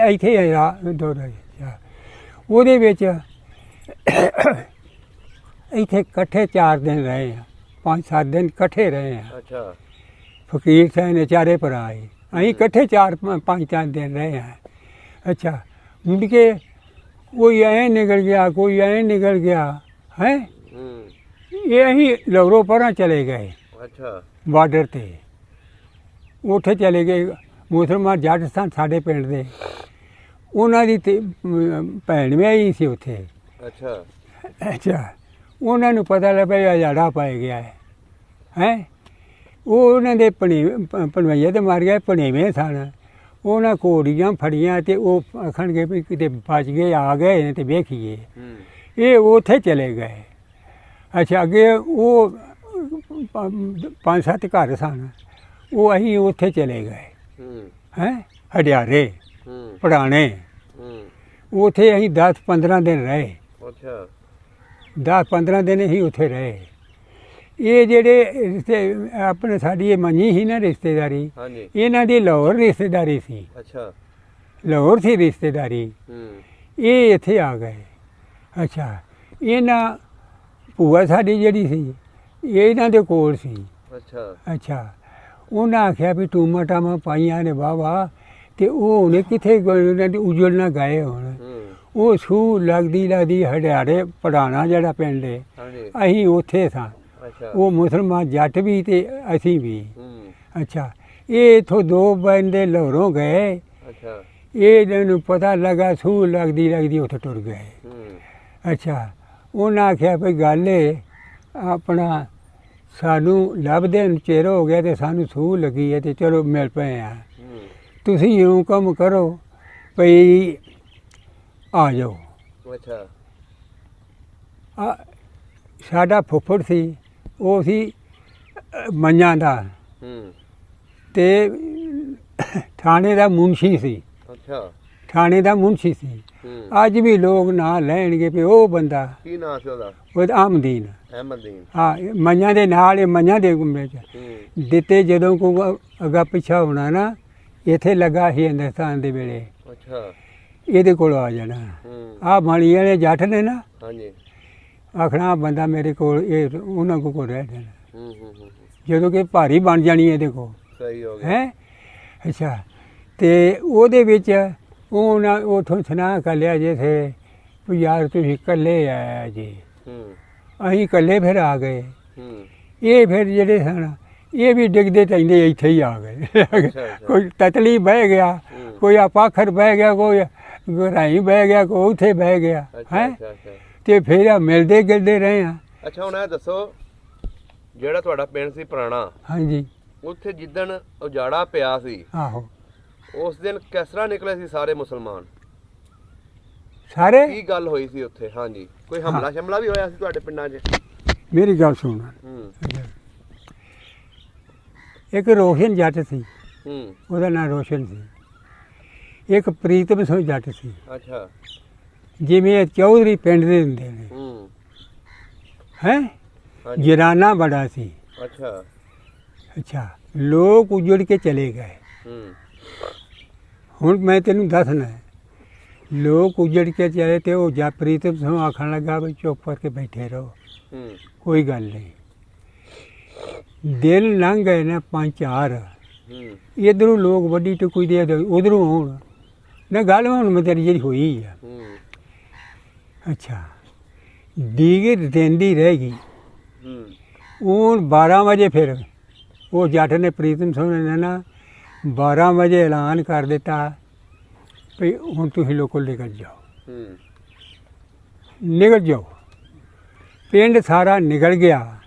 ਉਹਦੇ ਵਿੱਚ ਇੱਥੇ ਇਕੱਠੇ 4 ਦਿਨ ਰਹੇ ਆ 5-7 ਦਿਨ ਇਕੱਠੇ ਰਹੇ ਆ। ਫਕੀਰ ਸਾਹਿਬ ਨੇ 4 ਭਰਾ ਸੀ। ਅਸੀਂ ਇਕੱਠੇ 4-5 ਦਿਨ ਰਹੇ ਆ। ਅੱਛਾ ਮੁੜ ਕੇ ਕੋਈ ਐਂ ਨਿਕਲ ਗਿਆ ਹੈ। ਇਹ ਅਸੀਂ ਲਵਰੋਂ ਪਰਾਂ ਚਲੇ ਗਏ ਬਾਰਡਰ ਤੇ। ਉੱਥੇ ਚਲੇ ਗਏ ਮੁਸਲਮਾਨ ਜੱਟ ਸਨ ਸਾਡੇ ਪਿੰਡ ਦੇ। ਉਹਨਾਂ ਦੀ ਭੈਣ ਵਿਆਹੀ ਸੀ ਉੱਥੇ। ਅੱਛਾ ਉਹਨਾਂ ਨੂੰ ਪਤਾ ਲੱਗਾ ਹਜ਼ਾੜਾ ਪੈ ਗਿਆ ਹੈ। ਉਹ ਉਹਨਾਂ ਦੇ ਭਣਵਈਏ ਤੇ ਮਰ ਗਏ ਭਣੇਵੇਂ ਸਨ। ਉਹਨਾਂ ਘੋੜੀਆਂ ਫੜੀਆਂ ਤੇ ਉਹ ਆਖਣਗੇ ਵੀ ਕਿਤੇ ਬਚ ਗਏ ਆ ਗਏ ਨੇ ਤੇ ਵੇਖੀਏ। ਇਹ ਉੱਥੇ ਚਲੇ ਗਏ। ਅੱਛਾ ਅੱਗੇ ਉਹ 5-7 ਘਰ ਸਨ। ਉਹ ਅਸੀਂ ਉੱਥੇ ਚਲੇ ਗਏ ਹੈ ਹਡਿਆਰੇ ਪੜਾਣੇ। ਉੱਥੇ ਅਸੀਂ 10-15 ਦਿਨ ਰਹੇ। 10-15 ਦਿਨ ਅਸੀਂ ਉੱਥੇ ਰਹੇ। ਇਹ ਜਿਹੜੇ ਰਿਸ਼ਤੇ ਆਪਣੇ ਸਾਡੀ ਇਹ ਮੰਨੀ ਸੀ ਨਾ ਰਿਸ਼ਤੇਦਾਰੀ ਇਹਨਾਂ ਦੀ ਲਾਹੌਰ ਰਿਸ਼ਤੇਦਾਰੀ ਸੀ। ਲਾਹੌਰ ਸੀ ਰਿਸ਼ਤੇਦਾਰੀ। ਇਹ ਇੱਥੇ ਆ ਗਏ। ਅੱਛਾ ਇਹਨਾਂ ਭੂਆ ਸਾਡੀ ਜਿਹੜੀ ਸੀ ਇਹ ਇਹਨਾਂ ਦੇ ਕੋਲ ਸੀ। ਅੱਛਾ ਉਹਨਾਂ ਆਖਿਆ ਵੀ ਟੂਮਾ ਟਾਮਾ ਪਾਈਆਂ ਨੇ ਵਾਹ ਤੇ ਉਹ ਹੁਣ ਕਿੱਥੇ ਉਜੜ ਨਾ ਗਏ। ਹੁਣ ਉਹ ਸੂਹ ਲੱਗਦੀ ਹਡਿਆਰੇ ਪੜਾਣਾ ਜਿਹੜਾ ਪਿੰਡ ਹੈ ਅਸੀਂ ਉੱਥੇ ਸਾਂ। ਅੱਛਾ ਉਹ ਮੁਸਲਮਾਨ ਜੱਟ ਵੀ ਤੇ ਅਸੀਂ ਵੀ। ਹੂੰ ਅੱਛਾ ਇਹ ਇੱਥੋਂ 2 ਬੰਦੇ ਲਾਹੌਰੋਂ ਗਏ, ਅੱਛਾ ਇਹਨਾਂ ਨੂੰ ਪਤਾ ਲੱਗਾ ਸੂਹ ਲੱਗਦੀ ਉੱਥੇ ਟੁਰ ਗਏ। ਹੂੰ ਅੱਛਾ ਉਹਨਾਂ ਆਖਿਆ ਵੀ ਗੱਲ ਇਹ ਆਪਣਾ ਸਾਨੂੰ ਲੱਭਦੇ ਨੂੰ ਚਿਰ ਹੋ ਗਿਆ ਤੇ ਸਾਨੂੰ ਸੂਹ ਲੱਗੀ ਹੈ ਤੇ ਚਲੋ ਮਿਲ ਪਏ ਆ, ਹੂੰ ਤੁਸੀਂ ਇਉਂ ਕੰਮ ਕਰੋ ਭਈ ਆ ਜਾਓ। ਅੱਛਾ ਸਾਡਾ ਫੁੱਫੜ ਸੀ, ਉਹ ਸੀ ਮੰਨਿਆਂ ਦਾ ਹੂੰ ਤੇ ਥਾਣੇ ਦਾ ਮੁਨਸ਼ੀ ਸੀ, ਅੱਛਾ ਥਾਣੇ ਦਾ ਮੁਨਸ਼ੀ ਸੀ। ਹੂੰ ਅੱਜ ਵੀ ਲੋਕ ਨਾਂ ਲੈਣਗੇ ਵੀ ਉਹ ਬੰਦਾ ਕੀ ਨਾਂ ਸੀ ਉਹਦਾ? ਉਹ ਆਮਦੀਨ। ਅਹਿਮਦੀਨ। ਹਾਂ ਮੰਨਿਆਂ ਦੇ ਨਾਲ ਇਹ ਮੰਨਿਆਂ ਦੇ ਗੁੰਮੇ ਚ ਹੂੰ ਦਿੱਤੇ ਜਦੋਂ ਕੋ ਅੱਗਾ ਪਿੱਛਾ ਹੋਣਾ ਨਾ, ਇੱਥੇ ਲੱਗਾ ਸੀ ਹਿੰਦੁਸਤਾਨ ਦੇ ਵੇਲੇ, ਅੱਛਾ ਇਹਦੇ ਕੋਲ ਆ ਜਾਣਾ। ਹੂੰ ਆਹ ਬਾਣੀ ਵਾਲੇ ਜੱਟ ਨੇ ਨਾ, ਹਾਂਜੀ ਆਖਣਾ ਆਹ ਬੰਦਾ ਮੇਰੇ ਕੋਲ, ਇਹ ਉਹਨਾਂ ਕੋਲ ਰਹਿ ਜਾਣਾ। ਹੂੰ ਹੂੰ ਹੂੰ ਜਦੋਂ ਕਿ ਭਾਰੀ ਬਣ ਜਾਣੀ ਇਹਦੇ ਕੋਲ ਸਹੀ ਹੋ ਗਿਆ। ਹੈ। ਅੱਛਾ ਤੇ ਉਹਦੇ ਵਿੱਚ ਉਹਨਾਂ ਉਥੋਂ ਸੁਨਾਹ ਕਰ ਲਿਆ ਜਿੱਥੇ ਵੀ ਯਾਰ ਤੁਸੀਂ ਇਕੱਲੇ ਆਇਆ ਜੀ, ਹੂੰ ਅਸੀਂ ਇਕੱਲੇ ਫਿਰ ਆ ਗਏ। ਹੂੰ ਇਹ ਫਿਰ ਜਿਹੜੇ ਸਨ ਇਹ ਵੀ ਡਿੱਗਦੇ ਟੈਂਦੇ ਇੱਥੇ ਹੀ ਆ ਗਏ। ਅੱਛਾ। ਕੋਈ ਤਤਲੀ ਬਹਿ ਗਿਆ, ਹੂੰ। ਕੋਈ ਆ ਪਾਖਰ ਬਹਿ ਗਿਆ, ਕੋਈ ਗਰਾਈ ਬਹਿ ਗਿਆ, ਕੋਈ ਉੱਥੇ ਬਹਿ ਗਿਆ ਅੱਛਾ ਹੈ। ਅੱਛਾ ਅੱਛਾ ਤੇ ਫਿਰ ਆ ਮਿਲਦੇ ਗਿਲਦੇ ਰਹੇ ਆ। ਅੱਛਾ ਹੁਣ ਇਹ ਦੱਸੋ, ਜਿਹੜਾ ਤੁਹਾਡਾ ਪਿੰਡ ਸੀ ਪੁਰਾਣਾ, ਹਾਂਜੀ ਉੱਥੇ ਜਿੱਦਣ ਉਜਾੜਾ ਪਿਆ ਸੀ ਆਹੋ ਉਸ ਦਿਨ ਕਿਸ ਤਰ੍ਹਾਂ ਨਿਕਲੇ ਸੀ ਸਾਰੇ ਮੁਸਲਮਾਨ? ਸਾਰੇ। ਕੀ ਗੱਲ ਹੋਈ ਸੀ ਉੱਥੇ? ਹਾਂਜੀ ਕੋਈ ਹਮਲਾ ਸ਼ਮਲਾ ਵੀ ਹੋਇਆ ਸੀ ਤੁਹਾਡੇ ਪਿੰਡਾਂ 'ਚ? ਮੇਰੀ ਗੱਲ ਸੁਣ, ਹੂੰ ਇੱਕ ਰੋਸ਼ਨ ਜੱਟ ਸੀ, ਹੂੰ ਉਹਦਾ ਨਾਂ ਰੋਸ਼ਨ ਸੀ। ਇੱਕ ਪ੍ਰੀਤਮ ਸਿੰਘ ਜੱਟ ਸੀ, ਅੱਛਾ ਜਿਵੇਂ ਚੌਧਰੀ ਪਿੰਡ ਦੇ ਹੁੰਦੇ ਨੇ ਹੂੰ ਹੈ। ਹਾਂਜੀ ਜਰਾਨਾ ਬੜਾ ਸੀ। ਅੱਛਾ ਅੱਛਾ ਲੋਕ ਉਜੜ ਕੇ ਚਲੇ ਗਏ। ਹੂੰ ਹੁਣ ਮੈਂ ਤੈਨੂੰ ਦੱਸਣਾ ਹੈ, ਲੋਕ ਉਜੜ ਕੇ ਚਲੇ ਤੇ ਉਹ ਜਾ ਪ੍ਰੀਤਮ ਸਿੰਘ ਆਖਣ ਲੱਗਾ ਵੀ ਚੁੱਪ ਕਰਕੇ ਬੈਠੇ ਰਹੋ, ਹੂੰ ਕੋਈ ਗੱਲ ਨਹੀਂ। ਦਿਨ ਲੰਘ ਗਏ ਨੇ 5-4, ਹੂੰ ਇੱਧਰੋਂ ਲੋਕ ਵੱਡੀ ਟੁਕੜੀ ਦੇ ਉਧਰੋਂ ਆਉਣ ਨਾ, ਗੱਲ ਹੁਣ ਮੈਂ ਤੇਰੀ ਜਿਹੜੀ ਹੋਈ ਆ। ਹੂੰ ਅੱਛਾ ਡੀਗਰ ਦਿੰਦੀ ਰਹਿ ਗਈ। ਹੂੰ ਹੁਣ 12 ਵਜੇ ਫਿਰ ਉਹ ਜੱਟ ਨੇ ਪ੍ਰੀਤਮ ਸਿੰਘ ਨੇ ਨਾ 12 ਵਜੇ ਐਲਾਨ ਕਰ ਦਿੱਤਾ ਵੀ ਹੁਣ ਤੁਸੀਂ ਲੋਕੋਂ ਨਿਕਲ ਜਾਓ, ਹੂੰ ਨਿਕਲ ਜਾਓ। ਪਿੰਡ ਸਾਰਾ ਨਿਕਲ ਗਿਆ।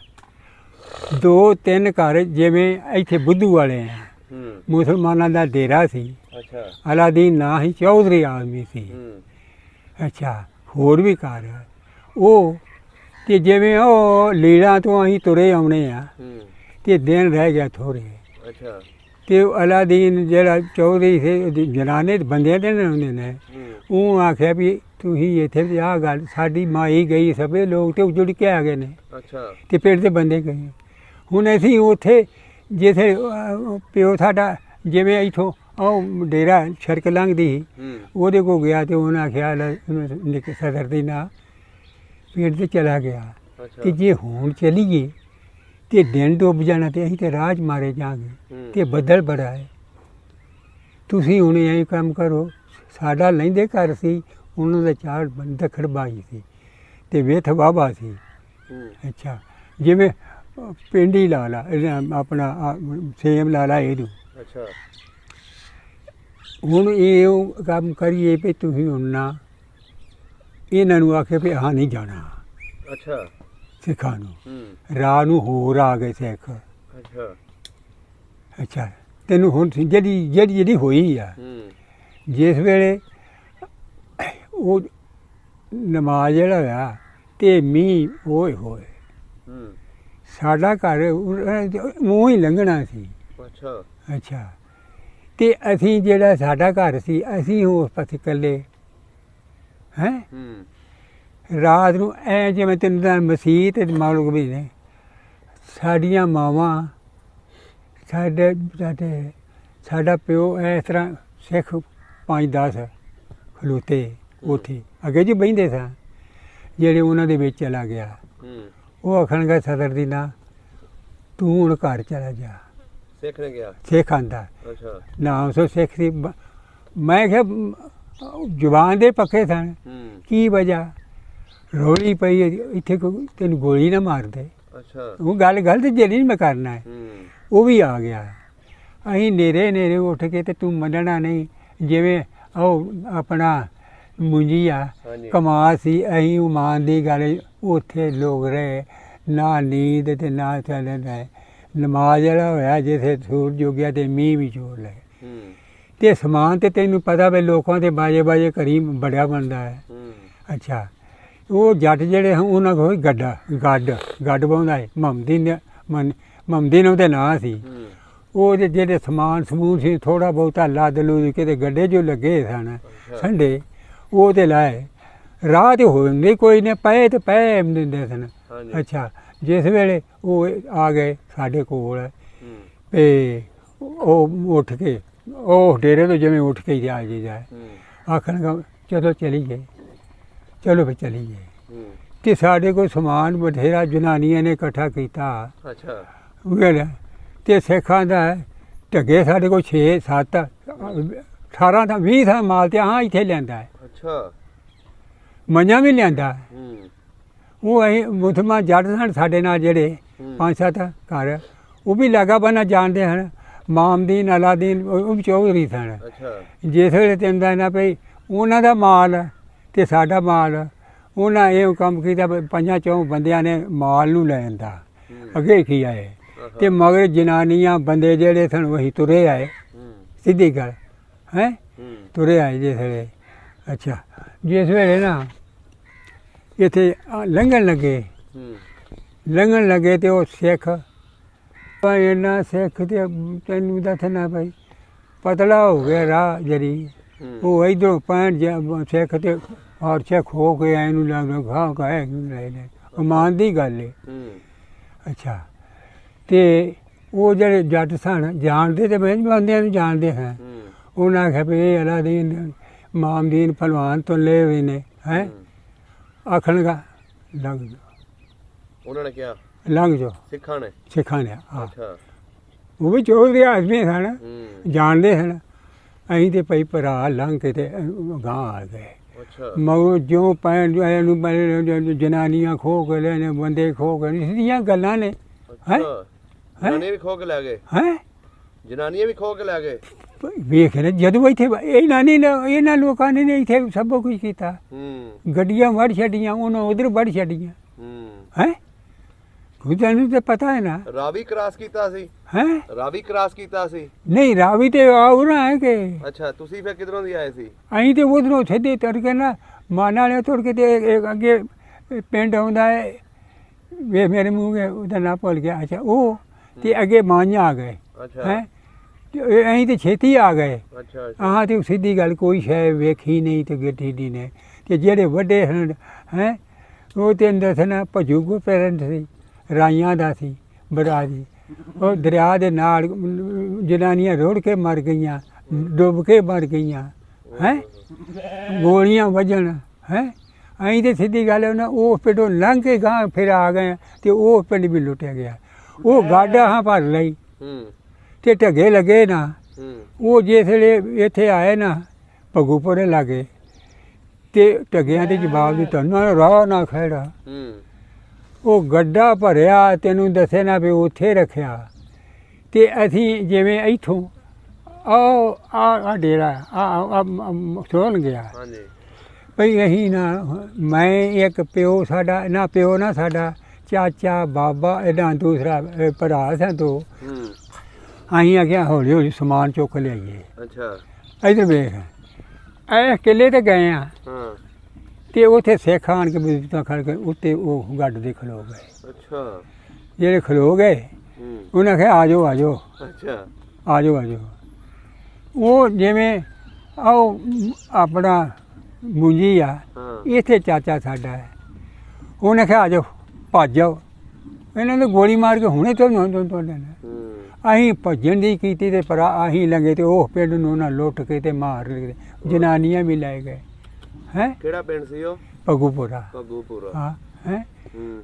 2-3 ਘਰ ਜਿਵੇਂ ਇੱਥੇ ਬੁੱਧੂ ਵਾਲੇ ਆ, ਹੂੰ ਮੁਸਲਮਾਨਾਂ ਦਾ ਡੇਰਾ ਸੀ। ਅੱਛਾ ਅਲਾਦੀਨ ਨਾਂ ਹੀ, ਚੌਧਰੀ ਆਦਮੀ ਸੀ। ਹੂੰ ਅੱਛਾ ਹੋਰ ਵੀ ਘਰ ਉਹ ਤੇ ਜਿਵੇਂ ਉਹ ਲੀਲਾਂ ਤੋਂ ਅਸੀਂ ਤੁਰੇ ਆਉਣੇ ਆ ਹੂੰ ਤੇ ਦਿਨ ਰਹਿ ਗਿਆ ਥੋੜ੍ਹੇ। ਅੱਛਾ ਤੇ ਅਲਾਦੀਨ ਜਿਹੜਾ ਚੌਧਰੀ ਸੀ, ਜਨਾਨੇ ਬੰਦਿਆਂ ਦੇ ਨਾ ਹੁੰਦੇ ਨੇ, ਹੂੰ ਉਹ ਆਖਿਆ ਵੀ ਤੁਸੀਂ ਇੱਥੇ ਤੇ ਆਹ ਗੱਲ ਸਾਡੀ ਮਾਈ ਗਈ, ਸਭੇ ਲੋਕ ਤੇ ਉਜੜ ਕੇ ਆ ਗਏ ਨੇ ਅੱਛਾ ਤੇ ਪਿੰਡ ਦੇ ਬੰਦੇ ਗਏ। ਹੁਣ ਅਸੀਂ ਉੱਥੇ ਜਿੱਥੇ ਪਿਓ ਸਾਡਾ ਜਿਵੇਂ ਇੱਥੋਂ ਉਹ ਡੇਰਾ ਸੜਕ ਲੰਘਦੀ ਸੀ, ਹੂੰ ਉਹਦੇ ਕੋਲ ਗਿਆ ਤੇ ਉਹਨਾਂ ਆਖਿਆ ਸਦਰ ਦੀ ਨਾ ਪਿੰਡ ਤੇ ਚਲਾ ਗਿਆ ਅੱਛਾ ਕਿ ਜੇ ਹੁਣ ਚਲੀਏ ਤੇ ਦਿਨ ਡੁੱਬ ਜਾਣਾ ਤੇ ਅਸੀਂ ਤੇ ਰਾਜ ਮਾਰੇ ਜਾਵਾਂਗੇ ਹੂੰ ਤੇ ਬੱਦਲ ਬੜਾ ਹੈ। ਤੁਸੀਂ ਹੁਣ ਇਹ ਕੰਮ ਕਰੋ, ਸਾਡਾ ਲੈਂਦੇ ਘਰ ਸੀ, ਉਹਨਾਂ ਦਾ 4 ਦੱਖੜ ਬਾਈ ਸੀ ਤੇ ਵੇਥ ਬਾਬਾ ਸੀ। ਹੂੰ ਅੱਛਾ ਜਿਵੇਂ ਪਿੰਡੀ ਲਾ ਲਾ ਆਪਣਾ ਸੇਮ ਲਾ ਲਾ ਇਹਨੂੰ। ਅੱਛਾ ਹੁਣ ਇਹ ਉਹ ਕੰਮ ਕਰੀਏ ਵੀ ਤੁਸੀਂ ਹੁਣ ਨਾ ਇਹਨਾਂ ਨੂੰ ਆਖੇ ਵੀ ਹਾਂ ਨਹੀਂ ਜਾਣਾ ਅੱਛਾ ਸਿੱਖਾਂ ਨੂੰ। ਹੂੰ ਰਾਹ ਨੂੰ ਹੋਰ ਆ ਗਏ ਸਿੱਖ। ਅੱਛਾ ਅੱਛਾ ਤੈਨੂੰ ਹੁਣ ਜਿਹੜੀ ਹੋਈ ਆ, ਹੂੰ ਜਿਸ ਵੇਲੇ ਉਹ ਨਮਾਜ਼ ਜਿਹੜਾ ਹੋਇਆ ਤੇ ਮੀਂਹ ਹੋਏ ਹੂੰ ਸਾਡਾ ਘਰ ਮੂੰਹ ਹੀ ਲੰਘਣਾ ਸੀ। ਅੱਛਾ ਅੱਛਾ ਤੇ ਅਸੀਂ ਜਿਹੜਾ ਸਾਡਾ ਘਰ ਸੀ, ਅਸੀਂ ਉਸ ਪਾਸੇ ਇਕੱਲੇ ਹੈਂ। ਹੂੰ ਰਾਤ ਨੂੰ ਐ ਜਿਵੇਂ ਤੈਨੂੰ ਤਾਂ ਮਸੀਹ ਤੇ ਮਾਲੂਕ ਵੀ ਨੇ, ਸਾਡੀਆਂ ਮਾਵਾਂ ਸਾਡਾ ਪਿਓ ਇਸ ਤਰ੍ਹਾਂ ਸਿੱਖ 5-10 ਖਲੋਤੇ ਉੱਥੇ ਅੱਗੇ ਜੀ ਬਹਿੰਦੇ ਸਾਂ, ਜਿਹੜੇ ਉਹਨਾਂ ਦੇ ਵਿੱਚ ਚਲਾ ਗਿਆ। ਹੂੰ ਉਹ ਆਖਣਗੇ ਸਦਰ ਦੀ ਨਾ ਤੂੰ ਹੁਣ ਘਰ ਚਲਾ ਜਾ। ਸਿੱਖ ਨੇ ਗਿਆ? ਸਿੱਖ ਆਂਦਾ ਅੱਛਾ ਨਾ ਉਸ ਸਿੱਖ ਸੀ। ਮੈਂ ਕਿਹਾ ਜ਼ੁਬਾਨ ਦੇ ਪੱਕੇ ਸਨ। ਹੂੰ ਕੀ ਵਜ੍ਹਾ? ਰੋਲੀ ਪਈ ਇੱਥੇ ਕੋਈ ਤੈਨੂੰ ਗੋਲੀ ਨਾ ਮਾਰ ਦੇ। ਅੱਛਾ ਉਹ ਗੱਲ ਗਲਤ ਜਿਹੜੀ ਨਹੀਂ ਮੈਂ ਕਰਨਾ ਹੈ, ਉਹ ਵੀ ਆ ਗਿਆ। ਅਸੀਂ ਨੇਰੇ ਉੱਠ ਕੇ ਤੇ ਤੂੰ ਮੰਨਣਾ ਨਹੀਂ, ਜਿਵੇਂ ਉਹ ਆਪਣਾ ਮੁੰਜੀ ਆ ਹਾਂਜੀ। ਕਮਾਲ ਸੀ, ਅਸੀਂ ਉਮਾਨ ਦੀ ਗੱਲ ਉੱਥੇ ਲੋਕ ਰਹੇ, ਨਾ ਨੀਂਦ ਤੇ ਨਾ ਚੱਲਦਾ। ਨਮਾਜ਼ ਜਿਹੜਾ ਹੋਇਆ ਜਿੱਥੇ ਸੂਰਜ ਉੱਗਿਆ ਤੇ ਮੀਂਹ ਵੀ ਚੋੜ ਲਏ। ਤੇ ਸਮਾਨ ਤੇ ਤੈਨੂੰ ਪਤਾ ਵੀ ਲੋਕਾਂ ਦੇ ਬਾਜੇ ਘਰੀ ਬੜਿਆ ਬਣਦਾ ਹੈ। ਅੱਛਾ, ਉਹ ਜੱਟ ਜਿਹੜੇ ਹਨ ਉਹਨਾਂ ਕੋਲ ਗੱਡ ਪਾਉਂਦਾ ਹੈ, ਮਮਦੀ ਨੂੰ ਉਹਦੇ ਨਾਂ ਸੀ। ਉਹ ਜਿਹੜੇ ਸਮਾਨ ਸਮੂਨ ਸੀ ਥੋੜ੍ਹਾ ਬਹੁਤਾ ਲੱਦ ਲੁੱਦ ਕਿਤੇ ਗੱਡੇ ਜੋ ਲੱਗੇ ਸਨ ਸੰਡੇ, ਉਹ ਤੇ ਲਾਏ। ਰਾਹ ਤੇ ਹੋ ਨਹੀਂ ਕੋਈ ਨੇ ਪਏ ਤੇ ਪਏ ਦਿੰਦੇ ਸਨ। ਅੱਛਾ, ਜਿਸ ਵੇਲੇ ਉਹ ਆ ਗਏ ਸਾਡੇ ਕੋਲ ਤੇ ਉਹ ਉੱਠ ਕੇ ਉਹ ਡੇਰੇ ਤੋਂ ਜਿਵੇਂ ਉੱਠ ਕੇ ਹੀ ਆ ਜੀ ਜਾਏ, ਆਖਣ ਚਲੋ ਚਲੀਏ, ਚਲੋ ਫਿਰ ਚਲੀਏ। ਤੇ ਸਾਡੇ ਕੋਲ ਸਮਾਨ ਬਥੇਰਾ ਜਨਾਨੀਆਂ ਨੇ ਇਕੱਠਾ ਕੀਤਾ। ਅੱਛਾ, ਤੇ ਸਿੱਖਾਂ ਦਾ ਢੱਗੇ ਸਾਡੇ ਕੋਲ 6 7 18 ਤਾਂ 20 ਥਾਂ ਮਾਲ ਤੇ ਹਾਂ ਇੱਥੇ ਲਿਆਂਦਾ ਹੈ। ਅੱਛਾ, ਮੰਝਾਂ ਵੀ ਲਿਆਂਦਾ। ਉਹ ਅਸੀਂ ਮੁਸਲਮਾਨ ਜੱਟ ਸਨ ਸਾਡੇ ਨਾਲ ਜਿਹੜੇ 5-7 ਘਰ, ਉਹ ਵੀ ਲਾਗਾ ਬੰਨਾ ਜਾਣਦੇ ਹਨ। ਮਾਮਦੀਨ ਅਲਾਦੀਨ ਉਹ ਵੀ ਚੌਧਰੀ ਸਨ। ਜਿਸ ਵੇਲੇ ਤੈਨੂੰ ਨਾ ਭਈ ਉਹਨਾਂ ਦਾ ਮਾਲ ਤੇ ਸਾਡਾ ਮਾਲ, ਉਹਨਾਂ ਇਹ ਕੰਮ ਕੀਤਾ 5-4 ਬੰਦਿਆਂ ਨੇ ਮਾਲ ਨੂੰ ਲੈ ਜਾਂਦਾ ਅੱਗੇ ਕੀ ਆਏ ਤੇ ਮਗਰ ਜਨਾਨੀਆਂ ਬੰਦੇ ਜਿਹੜੇ ਸਨ ਉਹੀ ਤੁਰੇ ਆਏ। ਸਿੱਧੀ ਗੱਲ ਹੈ, ਤੁਰੇ ਆਏ ਜਿਸ ਵੇਲੇ। ਅੱਛਾ, ਜਿਸ ਵੇਲੇ ਨਾ ਇੱਥੇ ਲੰਘਣ ਲੱਗੇ ਤੇ ਉਹ ਸਿੱਖ ਇਹਨਾਂ ਸਿੱਖ ਤੇ ਤੈਨੂੰ ਦੱਸਣਾ ਭਾਈ ਪਤਲਾ ਹੋ ਗਿਆ ਰਾਹ ਜਰੀ। ਉਹ ਇੱਧਰੋਂ 65 ਸਿੱਖ ਤੇ ਔਰ ਸਿੱਖ ਹੋ ਕੇ ਆਏ ਨੂੰ ਲੱਗ ਖਾ ਕਾਏ ਨੇ ਉਮਾਨ ਦੀ ਗੱਲ ਹੈ। ਅੱਛਾ, ਤੇ ਉਹ ਜਿਹੜੇ ਜੱਟ ਸਨ ਜਾਣਦੇ ਤੇ ਮੈਂ ਬੰਦਿਆਂ ਨੂੰ ਜਾਣਦੇ ਹਾਂ। ਉਹਨਾਂ ਆਖਿਆ ਵੀ ਇਹ ਅਲਾਦੀਨ ਮਾਮਦੀਨ ਭਲਵਾਨ ਤੋਂ ਲੈ ਹੋਏ ਨੇ ਹੈ, ਆਖਣਗਾ ਲੰਘ ਜਾਓ। ਉਹਨਾਂ ਨੇ ਕਿਹਾ ਲੰਘ ਜਾਓ, ਸਿੱਖਾਂ ਨੇ। ਹਾਂ, ਉਹ ਵੀ ਚੌਧਰੀ ਆਦਮੀ ਸਨ, ਜਾਣਦੇ ਸਨ। ਅਸੀਂ ਤੇ ਭਾਈ ਭਰਾ ਲੰਘ ਕੇ ਤੇ ਗਾਂ ਆ ਗਏ। ਮਗਰ ਜੋ ਨੂੰ ਜਨਾਨੀਆਂ ਖੋ ਕੇ ਲੈ ਨੇ, ਬੰਦੇ ਖੋ ਕੇ ਸਿੱਧੀਆਂ ਗੱਲਾਂ ਨੇ। ਜਨਾਨੀਆਂ ਵੀ ਖੋ ਕੇ ਲੈ ਗਏ। ਜਨਾਨੀਆਂ ਵੀ ਖੋ ਕੇ ਲੈ ਗਏ। ਵੇਖ ਲੈ ਜਦੋਂ ਇੱਥੇ ਇਹਨਾਂ ਲੋਕਾਂ ਨੇ ਇੱਥੇ ਸਭ ਕੁਝ ਕੀਤਾ। ਗੱਡੀਆਂ ਵੱਢ ਛੱਡੀਆਂ, ਉਹਨਾਂ ਉਧਰ ਵੱਢ ਛੱਡੀਆਂ। ਹੈ ਤੈਨੂੰ ਤਾਂ ਪਤਾ ਹੈ ਨਾ। ਰਾਵੀ ਕ੍ਰਾਸ ਕੀਤਾ ਸੀ। ਰਾਵੀ ਕ੍ਰਾਸ ਕੀਤਾ ਸੀ। ਨਹੀਂ, ਰਾਵੀ ਤੇ ਆਉਣਾ ਹੈ ਕਿ। ਅੱਛਾ, ਤੁਸੀਂ ਫਿਰ ਕਿਧਰੋਂ ਦੀ ਆਏ ਸੀ? ਅਸੀਂ ਤੇ ਉਧਰੋਂ ਸਿੱਧੇ ਤੁਰ ਕੇ ਨਾ ਮਾਨਾ ਵਾਲੇ ਤੁਰ ਕੇ ਤੇ ਅੱਗੇ ਪਿੰਡ ਆਉਂਦਾ ਹੈ, ਵੇ ਮੇਰੇ ਮੂੰਹ ਉਹਦਾ ਨਾਂ ਭੁੱਲ ਗਿਆ। ਅੱਛਾ, ਉਹ ਤੇ ਅੱਗੇ ਮਾਈਆਂ ਆ ਗਏ। ਹੈ ਅਸੀਂ ਤੇ ਛੇਤੀ ਆ ਗਏ। ਹਾਂ, ਤੇ ਸਿੱਧੀ ਗੱਲ ਕੋਈ ਸ਼ੈ ਵੇਖੀ ਨਹੀਂ ਤੇ ਗੱਡੀ ਦੀ ਨੇ। ਤੇ ਜਿਹੜੇ ਵੱਡੇ ਹਨ ਹੈ ਉਹ ਤੈਨੂੰ ਦੱਸਣਾ ਭਜੂ ਪੇਰੈਂਟ ਸੀ, ਰਾਈਆਂ ਦਾ ਸੀ ਬੜਾ ਜੀ। ਉਹ ਦਰਿਆ ਦੇ ਨਾਲ ਜਨਾਨੀਆਂ ਰੁੜ ਕੇ ਮਰ ਗਈਆਂ, ਡੁੱਬ ਕੇ ਮਰ ਗਈਆਂ। ਹੈ ਗੋਲੀਆਂ ਵੱਜਣ। ਹੈ ਅਸੀਂ ਤੇ ਸਿੱਧੀ ਗੱਲ ਉਹਨਾਂ ਉਹ ਪਿੰਡੋਂ ਲੰਘ ਕੇ ਗਾਂ ਫਿਰ ਆ ਗਏ ਤੇ ਉਹ ਪਿੰਡ ਵੀ ਲੁੱਟਿਆ ਗਿਆ। ਉਹ ਗਾਡਾ ਹਾਂ ਭਰ ਲਈ ਤੇ ਢੱਗੇ ਲੱਗੇ ਨਾ। ਉਹ ਜਿਸ ਵੇਲੇ ਇੱਥੇ ਆਏ ਨਾ ਭਗੂਪੁਰੇ ਲਾਗੇ ਤੇ ਢੱਗਿਆਂ ਦੇ ਜਵਾਬ ਦਿੱਤਾ ਨਾ ਰਾਹ ਨਾ ਖੜਾ। ਉਹ ਗੱਡਾ ਭਰਿਆ, ਤੈਨੂੰ ਦੱਸੇ ਨਾ ਵੀ ਉੱਥੇ ਰੱਖਿਆ। ਤੇ ਅਸੀਂ ਜਿਵੇਂ ਇੱਥੋਂ ਆ ਡੇਰਾ ਸੁਣ ਗਿਆ ਭਈ ਅਸੀਂ ਨਾ ਮੈਂ ਇੱਕ ਪਿਓ ਸਾਡਾ ਨਾ ਪਿਓ ਨਾ ਸਾਡਾ ਚਾਚਾ ਬਾਬਾ ਇਹਦਾ ਦੂਸਰਾ ਭਰਾ ਸਾਂ ਦੋ। ਅਸੀਂ ਆਖਿਆ ਹੌਲੀ ਹੌਲੀ ਸਮਾਨ ਚੁੱਕ ਲਿਆਈਏ। ਇੱਧਰ ਵੇਖ ਇਹ ਕਿਲੇ ਤੇ ਗਏ ਆ ਤੇ ਉੱਥੇ ਸਿੱਖ ਆਣ ਕੇ ਬੀਤਾਂ ਖੜ ਕੇ ਉੱਤੇ ਉਹ ਗੱਡ ਦੇ ਖਲੋ ਗਏ। ਜਿਹੜੇ ਖਲੋ ਗਏ ਉਹਨੇ ਆਖਿਆ ਆ ਜਾਓ ਆ ਜਾਓ ਆ ਜਾਓ ਆ ਜਾਓ। ਉਹ ਜਿਵੇਂ ਆਓ ਆਪਣਾ ਮੁੰਜੀ ਆ ਇੱਥੇ ਚਾਚਾ ਸਾਡਾ ਹੈ, ਉਹਨੇ ਆਖਿਆ ਆ ਜਾਓ ਭੱਜ ਜਾਓ। ਇਹਨਾਂ ਨੇ ਗੋਲੀ ਮਾਰ ਕੇ ਹੁਣੇ ਤੁਹਾਡੇ ਅਸੀਂ ਭੱਜਣ ਦੀ ਕੀਤੀ ਤੇ ਪਰ ਅਸੀਂ ਲੰਘੇ ਤੇ ਉਹ ਪਿੰਡ ਨੂੰ ਉਹਨਾਂ ਲੁੱਟ ਕੇ ਤੇ ਮਾਰ ਲਏ, ਜਨਾਨੀਆਂ ਵੀ ਲੈ ਗਏ। ਹੈ ਕਿਹੜਾ ਪਿੰਡ ਸੀ ਉਹ? ਭਗੂਪੁਰਾ। ਹਾਂ ਹੈ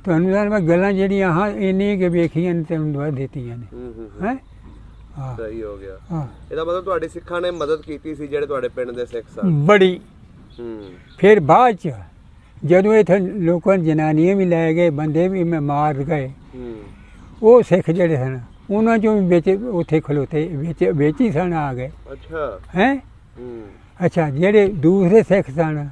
ਤੁਹਾਨੂੰ ਤਾਂ ਮੈਂ ਗੱਲਾਂ ਜਿਹੜੀਆਂ ਹਾਂ ਇੰਨੀ ਕਿ ਵੇਖੀਆਂ ਨੇ ਤੈਨੂੰ ਦਵਾ ਦਿੱਤੀਆਂ ਨੇ। ਹੈ ਸਹੀ ਹੋ ਗਿਆ। ਇਹਦਾ ਮਤਲਬ ਤੁਹਾਡੇ ਸਿੱਖਾਂ ਨੇ ਮਦਦ ਕੀਤੀ ਸੀ ਜਿਹੜੇ ਤੁਹਾਡੇ ਪਿੰਡ ਦੇ ਸਿੱਖ ਸਨ। ਬੜੀ। ਫਿਰ ਬਾਅਦ ਚ ਜਦੋਂ ਇੱਥੇ ਲੋਕਾਂ ਜਨਾਨੀਆਂ ਵੀ ਲੈ ਗਏ, ਬੰਦੇ ਵੀ ਮੈਂ ਮਾਰ ਗਏ। ਹੂੰ ਉਹ ਸਿੱਖ ਜਿਹੜੇ ਸਨ ਉਹਨਾਂ ਚੋਂ ਵੀ ਵਿੱਚ ਉੱਥੇ ਖਲੋਤੇ ਵਿੱਚ ਹੀ ਸਨ ਆ ਗਏ। ਅੱਛਾ। ਹੈਂ ਹੂੰ ਅੱਛਾ, ਜਿਹੜੇ ਦੂਸਰੇ ਸਿੱਖ ਸਨ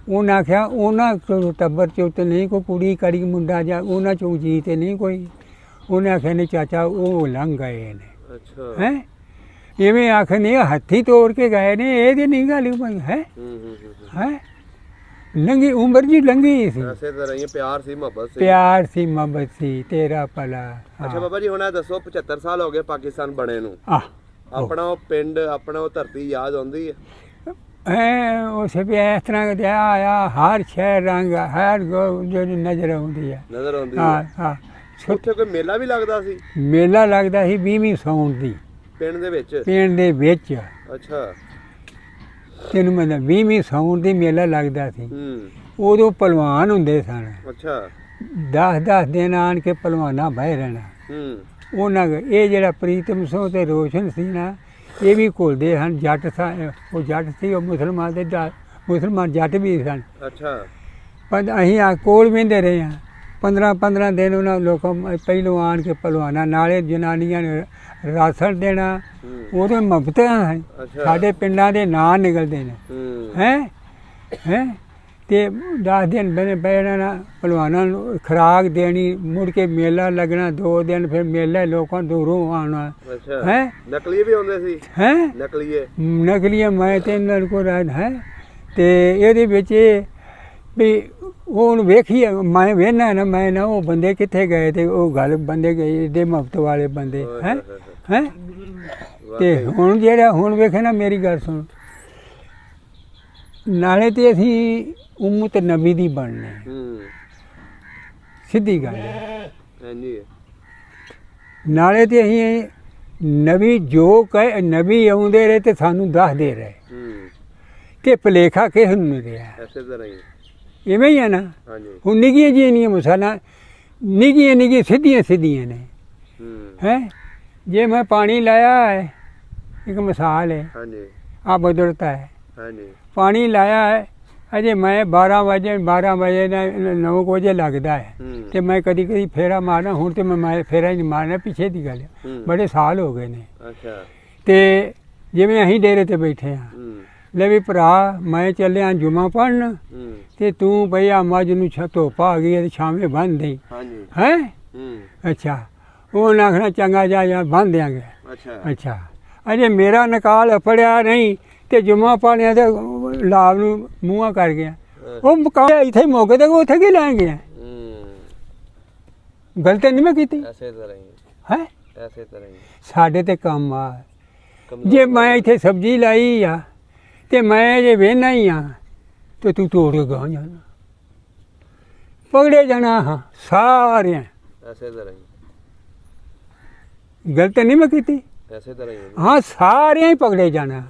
ਉਹਨਾਂ ਆਖਿਆ ਉਹਨਾਂ ਚੋਂ ਟੱਬਰ ਚੋਂ ਤਾਂ ਨਹੀਂ ਕੋਈ ਕੁੜੀ ਕੜੀ ਮੁੰਡਾ ਜਾਂ ਉਹਨਾਂ ਚੋਂ ਜੀ ਤੇ ਨਹੀਂ ਕੋਈ। ਉਹਨੇ ਆਖਿਆ ਨਹੀਂ ਚਾਚਾ ਉਹ ਲੰਘ ਗਏ ਨੇ। ਅੱਛਾ। ਹੈਂ ਇਵੇਂ ਆਖਣੇ ਹੱਥੀ ਤੋੜ ਕੇ ਗਏ ਨੇ, ਇਹਦੀ ਨਹੀਂ ਗੱਲ ਭਾਈ ਹੈ। ਹੈ ਲੰਗੀ ਉਮਰ ਜੀ ਲੰਗੀ ਸੀ, ਐਸੇ ਤਰ੍ਹਾਂ ਹੀ ਪਿਆਰ ਸੀ, ਮੁਹੱਬਤ ਸੀ, ਪਿਆਰ ਸੀ, ਮੁਹੱਬਤ ਸੀ, ਤੇਰਾ ਭਲਾ। ਅੱਛਾ ਬਾਬਾ ਜੀ ਹੁਣ ਇਹ ਦੱਸੋ 75 ਸਾਲ ਹੋ ਗਏ ਪਾਕਿਸਤਾਨ ਬਣੇ ਨੂੰ, ਆਪਣਾ ਉਹ ਪਿੰਡ ਆਪਣਾ ਉਹ ਧਰਤੀ ਯਾਦ ਆਉਂਦੀ ਹੈ? ਉਸ ਵੀ ਇਸ ਤਰ੍ਹਾਂ ਦਾ ਆਇਆ ਹਰ ਸ਼ਹਿਰ ਰੰਗ ਹਰ ਜਿਹੜੀ ਨਜ਼ਰ ਆਉਂਦੀ ਹੈ, ਨਜ਼ਰ ਆਉਂਦੀ ਹਾਂ ਹੈ। ਹਾਂ। ਉੱਥੇ ਕੋਈ ਮੇਲਾ ਵੀ ਲੱਗਦਾ ਸੀ? ਮੇਲਾ ਲੱਗਦਾ ਸੀ 20ਵੀਂ ਸੌਣ ਦੀ ਪਿੰਡ ਦੇ ਵਿੱਚ? ਪਿੰਡ ਦੇ ਵਿੱਚ। ਅੱਛਾ। ਤੈਨੂੰ ਮਤਲਬ 20ਵੀਂ ਸੌਣ ਦੀ ਮੇਲਾ ਲੱਗਦਾ ਸੀ। ਹੂੰ ਉਦੋਂ ਪਹਿਲਵਾਨ ਹੁੰਦੇ ਸਨ। ਅੱਛਾ। 10-10 ਦਿਨ ਆਣ ਕੇ ਪਹਿਲਵਾਨਾਂ ਬਹਿ ਰਹਿਣਾ। ਹੂੰ ਉਹਨਾਂ ਇਹ ਜਿਹੜਾ ਪ੍ਰੀਤਮ ਸਿੰਘ ਤੇ ਰੋਸ਼ਨ ਸੀ ਨਾ, ਇਹ ਵੀ ਘੁਲਦੇ ਹਨ। ਜੱਟ ਉਹ ਜੱਟ ਸੀ, ਉਹ ਮੁਸਲਮਾਨ ਦੇ ਮੁਸਲਮਾਨ ਜੱਟ ਵੀ ਸਨ। ਅੱਛਾ। ਪਰ ਅਸੀਂ ਆ ਕੋਲ ਵਹਿੰਦੇ ਰਹੇ ਹਾਂ 15-15 ਦਿਨ। ਉਹਨਾਂ ਲੋਕਾਂ ਪਹਿਲੋਂ ਆਣ ਕੇ ਪਹਿਲਵਾਨਾਂ ਨਾਲੇ ਜਨਾਨੀਆਂ ਨੇ ਰਾਸ਼ਨ ਦੇਣਾ। ਉਦੋਂ ਮੁਫਤਾਂ ਹੈ ਸਾਡੇ ਪਿੰਡਾਂ ਦੇ ਨਾਂ ਨਿਕਲਦੇ ਨੇ। ਹੈਂ ਤੇ 10 ਦਿਨ ਬਹਿਣਾ ਪਹਿਲਵਾਨਾਂ ਨੂੰ ਖੁਰਾਕ ਦੇਣੀ, ਮੁੜ ਕੇ ਮੇਲਾ ਲੱਗਣਾ 2 ਦਿਨ, ਫਿਰ ਮੇਲੇ ਲੋਕਾਂ ਦੂਰੋਂ ਆਉਣਾ। ਹੈਂ ਨਕਲੀ ਵੀ ਹੁੰਦੇ ਸੀ? ਹੈਂ ਨਕਲੀਏ ਮੈਂ ਤੇ ਇਹਨਾਂ ਕੋਲ ਹੈ। ਤੇ ਇਹਦੇ ਵਿੱਚ ਇਹ ਵੀ ਹੁਣ ਵੇਖੀਏ ਮੈਂ ਵੇਖਣਾ ਨਾ, ਮੈਂ ਨਾ ਉਹ ਬੰਦੇ ਕਿੱਥੇ ਗਏ ਤੇ ਉਹ ਗੱਲ ਬੰਦੇ ਗਏ ਏਡੇ ਮੁਫਤ ਵਾਲੇ ਬੰਦੇ। ਹੈਂ ਤੇ ਹੁਣ ਜਿਹੜਾ ਹੁਣ ਵੇਖੇ ਨਾ, ਮੇਰੀ ਗੱਲ ਸੁਣ, ਨਾਲੇ ਤੇ ਅਸੀਂ ਉਮਤ ਨਬੀ ਦੀ ਬਣਨੇ, ਸਿੱਧੀ ਗੱਲ ਹੈ। ਨਾਲੇ ਤੇ ਅਸੀਂ ਨਬੀ ਜੋ ਕਹੇ ਨਬੀ ਆਉਂਦੇ ਰਹੇ ਤੇ ਸਾਨੂੰ ਦੱਸਦੇ ਰਹੇ ਕਿ ਭੁਲੇਖਾ ਕਿਸੇ ਨੂੰ ਨਹੀਂ ਰਿਹਾ। ਇਵੇਂ ਹੀ ਹੈ ਨਾ। ਹੁਣ ਨਿੱਕੀਆਂ ਜਿਹੀਆਂ ਮਸਾਲਾ ਨਿੱਕੀਆਂ ਸਿੱਧੀਆਂ ਨੇ। ਹੈ ਜੇ ਮੈਂ ਪਾਣੀ ਲਾਇਆ ਹੈ, ਇੱਕ ਮਿਸਾਲ ਹੈ, ਆ ਬਦਲਤਾ ਹੈ। ਪਾਣੀ ਲਾਇਆ ਹੈ ਅਜੇ ਮੈਂ 12 ਵਜੇ 9 ਵਜੇ ਲੱਗਦਾ ਹੈ ਤੇ ਮੈਂ ਕਦੀ ਫੇਰਾ ਮਾਰਨਾ। ਹੁਣ ਤੇ ਮੈਂ ਫੇਰਾ ਹੀ ਨਹੀਂ ਮਾਰਨਾ, ਪਿੱਛੇ ਦੀ ਗੱਲ ਹੈ, ਬੜੇ ਸਾਲ ਹੋ ਗਏ ਨੇ। ਤੇ ਜਿਵੇਂ ਅਸੀਂ ਡੇਰੇ ਤੇ ਬੈਠੇ ਹਾਂ, ਲੈ ਵੀ ਭਰਾ ਮੈਂ ਚੱਲਿਆ ਜੁਮਾ ਪੜ੍ਹਨ ਤੇ ਤੂੰ ਬਈ ਆ ਮੱਝ ਨੂੰ ਧੁੱਪ ਆ ਗਈ ਤੇ ਛਾਵੇਂ ਬੰਨ੍ਹ ਦੇਈ। ਹੈਂ ਅੱਛਾ। ਉਹ ਨਾ ਆਖਣਾ ਚੰਗਾ ਜਾ ਬੰਨ੍ਹ ਦਿਆਂਗੇ। ਅੱਛਾ ਅਜੇ ਮੇਰਾ ਨਿਕਾਲ ਫੜਿਆ ਨਹੀਂ ਤੇ ਜੁਮਾ ਪਾਣਿਆ ਤੇ ਲਾਭ ਨੂੰ ਮੂੰਹਾਂ ਕਰ ਗਿਆ। ਉਹ ਮੁਕਾ ਇੱਥੇ ਮੌਕੇ ਤੇ ਉੱਥੇ ਕੀ ਲੈਣ ਗਿਆ? ਗਲਤੀ ਨਹੀਂ ਮੈਂ ਕੀਤੀ। ਹੈ ਸਾਡੇ ਤੇ ਕੰਮ ਆ। ਜੇ ਮੈਂ ਇੱਥੇ ਸਬਜ਼ੀ ਲਾਈ ਆ ਤੇ ਮੈਂ ਜੇ ਵੇਹਨਾ ਹੀ ਆ ਤੇ ਤੂੰ ਤੋੜ ਕੇ ਗਾਂ ਜਾਣਾ, ਪਕੜੇ ਜਾਣਾ। ਹਾਂ ਸਾਰਿਆਂ ਗਲਤ ਨਹੀਂ ਮੈਂ ਕੀਤੀ। ਹਾਂ ਸਾਰਿਆਂ ਹੀ ਪਕੜੇ ਜਾਣਾ।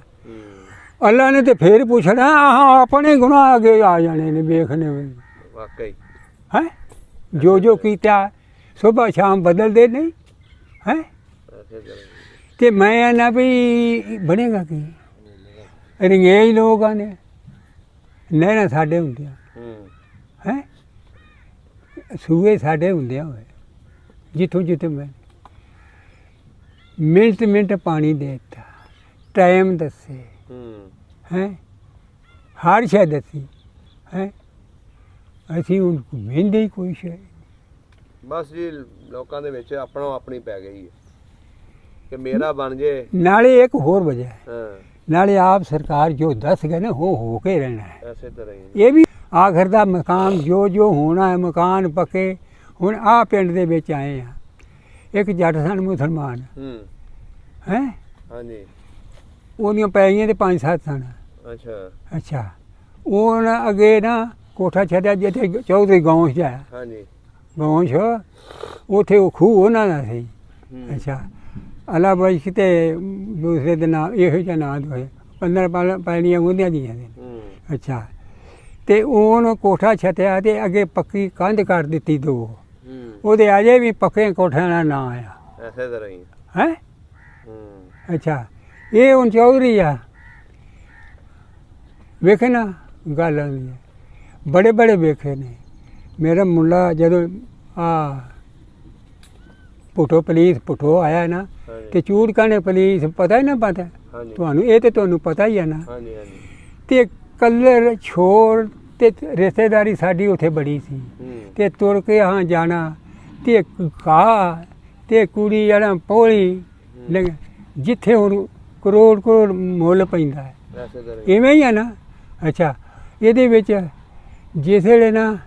ਅੱਲਾ ਨੇ ਤੇ ਫੇਰ ਪੁੱਛਣਾ, ਆਪਣੇ ਗੁਨਾਹ ਅੱਗੇ ਆ ਜਾਣੇ ਨੇ ਵੇਖਣੇ। ਵਾਕਈ ਹੈ ਜੋ ਕੀਤਾ ਸੁਬਹ ਸ਼ਾਮ ਬਦਲਦੇ ਨਹੀਂ। ਹੈ ਤੇ ਮੈਂ ਨਾ ਵੀ ਬਣੇਗਾ ਕੀ? ਰੰਗੇਜ ਲੋਕਾਂ ਨੇ ਨਹਿਰਾਂ ਸਾਡੇ ਹੁੰਦੀਆਂ, ਹੈ ਸੂਏ ਸਾਡੇ ਹੁੰਦਿਆਂ ਹੋਏ, ਜਿੱਥੋਂ ਮੈਂ ਮਿੰਟ ਪਾਣੀ ਦੇ ਦਿੱਤਾ, ਟਾਈਮ ਦੱਸੇ, ਹੈ ਹਰ ਸ਼ੈ ਦੱਸੀ। ਹੈ ਅਸੀਂ ਹੁਣ ਘੁੰਮਦੇ ਹੀ ਕੋਈ ਸ਼ੈ। ਬਸ ਜੀ ਲੋਕਾਂ ਦੇ ਵਿੱਚ ਆਪਣੀ ਪੈ ਗਈ ਹੈ ਕਿ ਮੇਰਾ ਬਣ ਜੇ। ਨਾਲੇ ਇੱਕ ਹੋਰ ਵਜ੍ਹਾ ਹੈ, ਨਾਲੇ ਆਪ ਸਰਕਾਰ ਜੋ ਦੱਸ ਗਏ ਨਾ ਹੋ ਕੇ ਰਹਿਣਾ ਹੈ। ਐਸੇ ਤਰ੍ਹਾਂ ਹੀ ਇਹ ਵੀ ਆਖਰ ਦਾ ਮਕਾਨ ਜੋ ਹੋਣਾ ਹੈ, ਮਕਾਨ ਪੱਕੇ। ਹੁਣ ਆਹ ਪਿੰਡ ਦੇ ਵਿੱਚ ਆਏ ਆ, ਇੱਕ ਜੱਟ ਸਨ ਮੁਸਲਮਾਨ। ਹੈ ਹਾਂਜੀ। ਉਹਦੀਆਂ ਪੈ ਗਈਆਂ ਤੇ 5-7 ਸਨ। ਅੱਛਾ ਉਹ ਨਾ ਅੱਗੇ ਨਾ ਕੋਠਾ ਛੱਡਿਆ ਜਿੱਥੇ ਚੌਧਰੀ ਗਾਉਂ 'ਚ ਆਇਆ। ਗਾਉਂ 'ਚ ਉੱਥੇ ਉਹ ਖੂਹ ਉਹਨਾਂ ਦਾ ਸੀ। ਅੱਛਾ ਅਲਾ ਬਾਈ ਕਿਤੇ ਦੂਸਰੇ ਦੇ ਨਾਂ ਇਹੋ ਜਿਹਾ ਨਾਂ ਹੋਏ 15 ਪੈਲੀਆਂ ਉਹਦੀਆਂ ਦੀਆਂ ਨੇ। ਅੱਛਾ ਤੇ ਉਹਨੂੰ ਕੋਠਾ ਛੱਤਿਆ ਤੇ ਅੱਗੇ ਪੱਕੀ ਕੰਧ ਕਰ ਦਿੱਤੀ 2। ਉਹਦੇ ਅਜੇ ਵੀ ਪੱਕੇ ਕੋਠਿਆਂ ਦਾ ਨਾਂ ਆਇਆ। ਐਸੇ ਤਰ੍ਹਾਂ ਹੀ ਹੈ। ਅੱਛਾ ਇਹ ਹੁਣ ਚੌਧਰੀ ਆ। ਵੇਖੇ ਨਾ ਗੱਲ ਆਉਂਦੀ ਹੈ। ਬੜੇ ਬੜੇ ਵੇਖੇ ਨੇ। ਮੇਰਾ ਮੁੰਡਾ ਜਦੋਂ ਪੁੱਠੋ ਪੁਲਿਸ ਪੁੱਠੋ ਆਇਆ ਨਾ ਹਾਂਜੀ ਤੇ ਚੂੜਕਾਣੇ ਪੁਲਿਸ ਪਤਾ ਹੀ ਨਾ ਪਤਾ ਹਾਂਜੀ ਤੁਹਾਨੂੰ, ਇਹ ਤੇ ਤੁਹਾਨੂੰ ਪਤਾ ਹੀ ਹੈ ਨਾ। ਹਾਂਜੀ ਹਾਂਜੀ ਤੇ ਕਲਰ ਛੋੜ ਤੇ ਰਿਸ਼ਤੇਦਾਰੀ ਸਾਡੀ ਉੱਥੇ ਬੜੀ ਸੀ ਤੇ ਤੁਰ ਕੇ ਜਾਣਾ ਤੇ ਘਾਹ ਤੇ ਕੁੜੀ ਜਿਹੜਾ ਪੋਲੀ ਜਿੱਥੇ ਹੁਣ ਕਰੋੜ ਕਰੋੜ ਮੁੱਲ ਪੈਂਦਾ ਹੈ, ਇਵੇਂ ਹੀ ਆ ਨਾ। ਅੱਛਾ, ਇਹਦੇ ਵਿੱਚ ਜਿਸ ਵੇਲੇ ਨਾ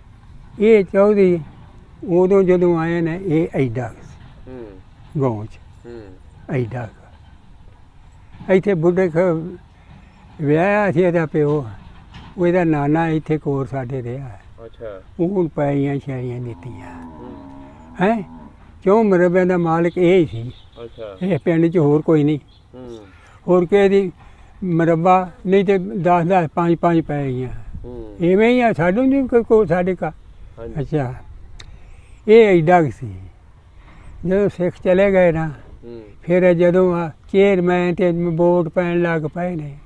ਇਹ ਚੌਧਰੀ ਉਦੋਂ ਜਦੋਂ ਆਏ ਨੇ ਇਹ ਐਡਾ ਗਾਉਂ 'ਚ ਐਡਾ ਇੱਥੇ ਬੁੱਢੇ ਵਿਆਹਿਆ ਸੀ ਇਹਦਾ ਪਿਓ, ਉਹਦਾ ਨਾਨਾ ਇੱਥੇ ਕੋਲ ਸਾਡੇ ਰਿਹਾ। ਅੱਛਾ, ਉਹ ਪੈਲੀਆਂ ਸ਼ੈਲੀਆਂ ਦਿੱਤੀਆਂ ਹੈ। ਕਿਉਂ ਮਰਬਿਆਂ ਦਾ ਮਾਲਕ ਇਹ ਹੀ ਸੀ। ਅੱਛਾ, ਇਹ ਪਿੰਡ 'ਚ ਹੋਰ ਕੋਈ ਨਹੀਂ, ਹੋਰ ਕਿਸੇ ਦੀ ਮਰਬਾ ਨਹੀਂ ਤੇ 10-10 5-5 ਪੈ ਗਈਆਂ, ਇਵੇਂ ਹੀ ਆ। ਸਾਨੂੰ ਨਹੀਂ ਕੋਈ ਸਾਡੇ ਘਰ। ਅੱਛਾ, ਇਹ ਐਡਾ ਸੀ। ਜਦੋਂ ਸਿੱਖ ਚਲੇ ਗਏ ਨਾ ਫਿਰ ਜਦੋਂ ਚੇਅਰਮੈਨ ਤੇ ਵੋਟ ਪੈਣ ਲੱਗ ਪਏ ਨੇ,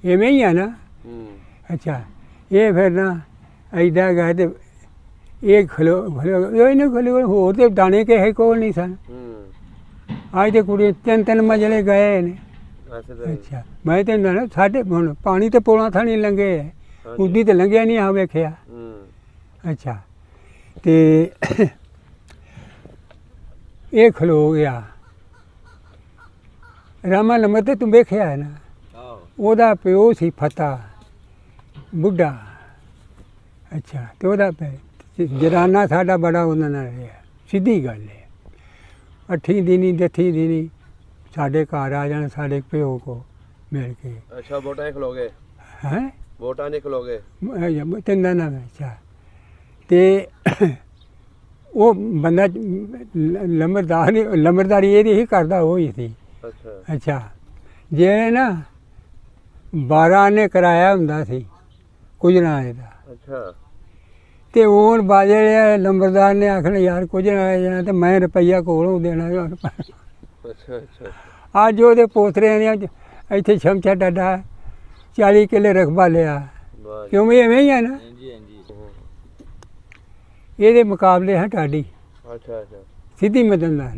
ਇਵੇਂ ਹੀ ਆ ਨਾ। ਅੱਛਾ, ਇਹ ਫਿਰ ਨਾ ਐਡਾ ਗਏ ਤੇ ਇਹ ਖਲੋ ਹੋਰ ਤੇ ਦਾਣੇ ਕਿਸੇ ਕੋਲ ਨਹੀਂ ਸਨ। ਅੱਜ ਤੇ ਕੁੜੀ 3-3 ਮੰਜ਼ਲੇ ਗਏ ਨੇ। ਅੱਛਾ, ਮੈਂ ਤੈਨੂੰ ਨਾ ਸਾਡੇ ਹੁਣ ਪਾਣੀ ਤੇ ਪੋਲਾਂ ਥਾਣੀ ਲੰਘੇ, ਉੱਡੀ ਤੇ ਲੰਘਿਆ ਨਹੀਂ ਆ ਵੇਖਿਆ। ਅੱਛਾ, ਤੇ ਇਹ ਖਲੋ ਗਿਆ ਰਾਮਾ ਨੰਬਰ ਤੇ ਤੂੰ ਵੇਖਿਆ ਹੈ ਨਾ। ਉਹਦਾ ਪਿਓ ਸੀ ਫਤਾ ਬੁੱਢਾ। ਅੱਛਾ, ਤੇ ਉਹਦਾ ਜਰਾਨਾ ਸਾਡਾ ਬੜਾ ਉਹਨਾਂ ਨਾਲ ਰਿਹਾ। ਸਿੱਧੀ ਗੱਲ ਹੈ, 8 ਦਿਨੀ 10 ਦਿਨੀ ਸਾਡੇ ਘਰ ਆ ਜਾਣ ਸਾਡੇ ਪਿਓ ਕੋ ਮਿਲ ਕੇ। ਅੱਛਾ, ਵੋਟਾਂ ਖਲੋ ਗਏ ਹੈ, ਵੋਟਾਂ ਨਹੀਂ ਖਲੋ ਗਏ ਤਿੰਨਾਂ ਨਾਲ। ਅੱਛਾ, ਤੇ ਉਹ ਬੰਦਾ ਲੰਬਰਦਾਰੀ ਇਹਦੀ ਹੀ ਕਰਦਾ, ਉਹ ਹੀ ਸੀ। ਅੱਛਾ, ਜੇ ਨਾ 12 ਨੇ ਕਰਾਇਆ ਹੁੰਦਾ ਸੀ ਕੁਝ ਨਾ ਇਹਦਾ। ਅੱਛਾ, ਤੇ ਹੁਣ ਬਾਜੇ ਲੰਬਰਦਾਰ ਨੇ ਆਖਣਾ ਯਾਰ ਕੁਝ ਨਾ ਆ ਜਾਣਾ ਤੇ ਮੈਂ ਰੁਪਈਆ ਕੋਲੋਂ ਦੇਣਾ। ਅੱਛਾ ਅੱਛਾ, ਅੱਜ ਉਹਦੇ ਪੋਤਰਿਆਂ ਨੇ ਇੱਥੇ ਛਮਛਾ ਡੱਡਾ 40 ਕਿੱਲੇ ਰਕਬਾ ਲਿਆ। ਕਿਉਂ ਵੀ ਐਵੇਂ ਹੀ ਆ ਨਾ। ਇਹਦੇ ਮੁਕਾਬਲੇ ਹੈ ਢਾਡੀ। ਅੱਛਾ ਅੱਛਾ, ਸਿੱਧੀ ਮਦਨ ਦਾ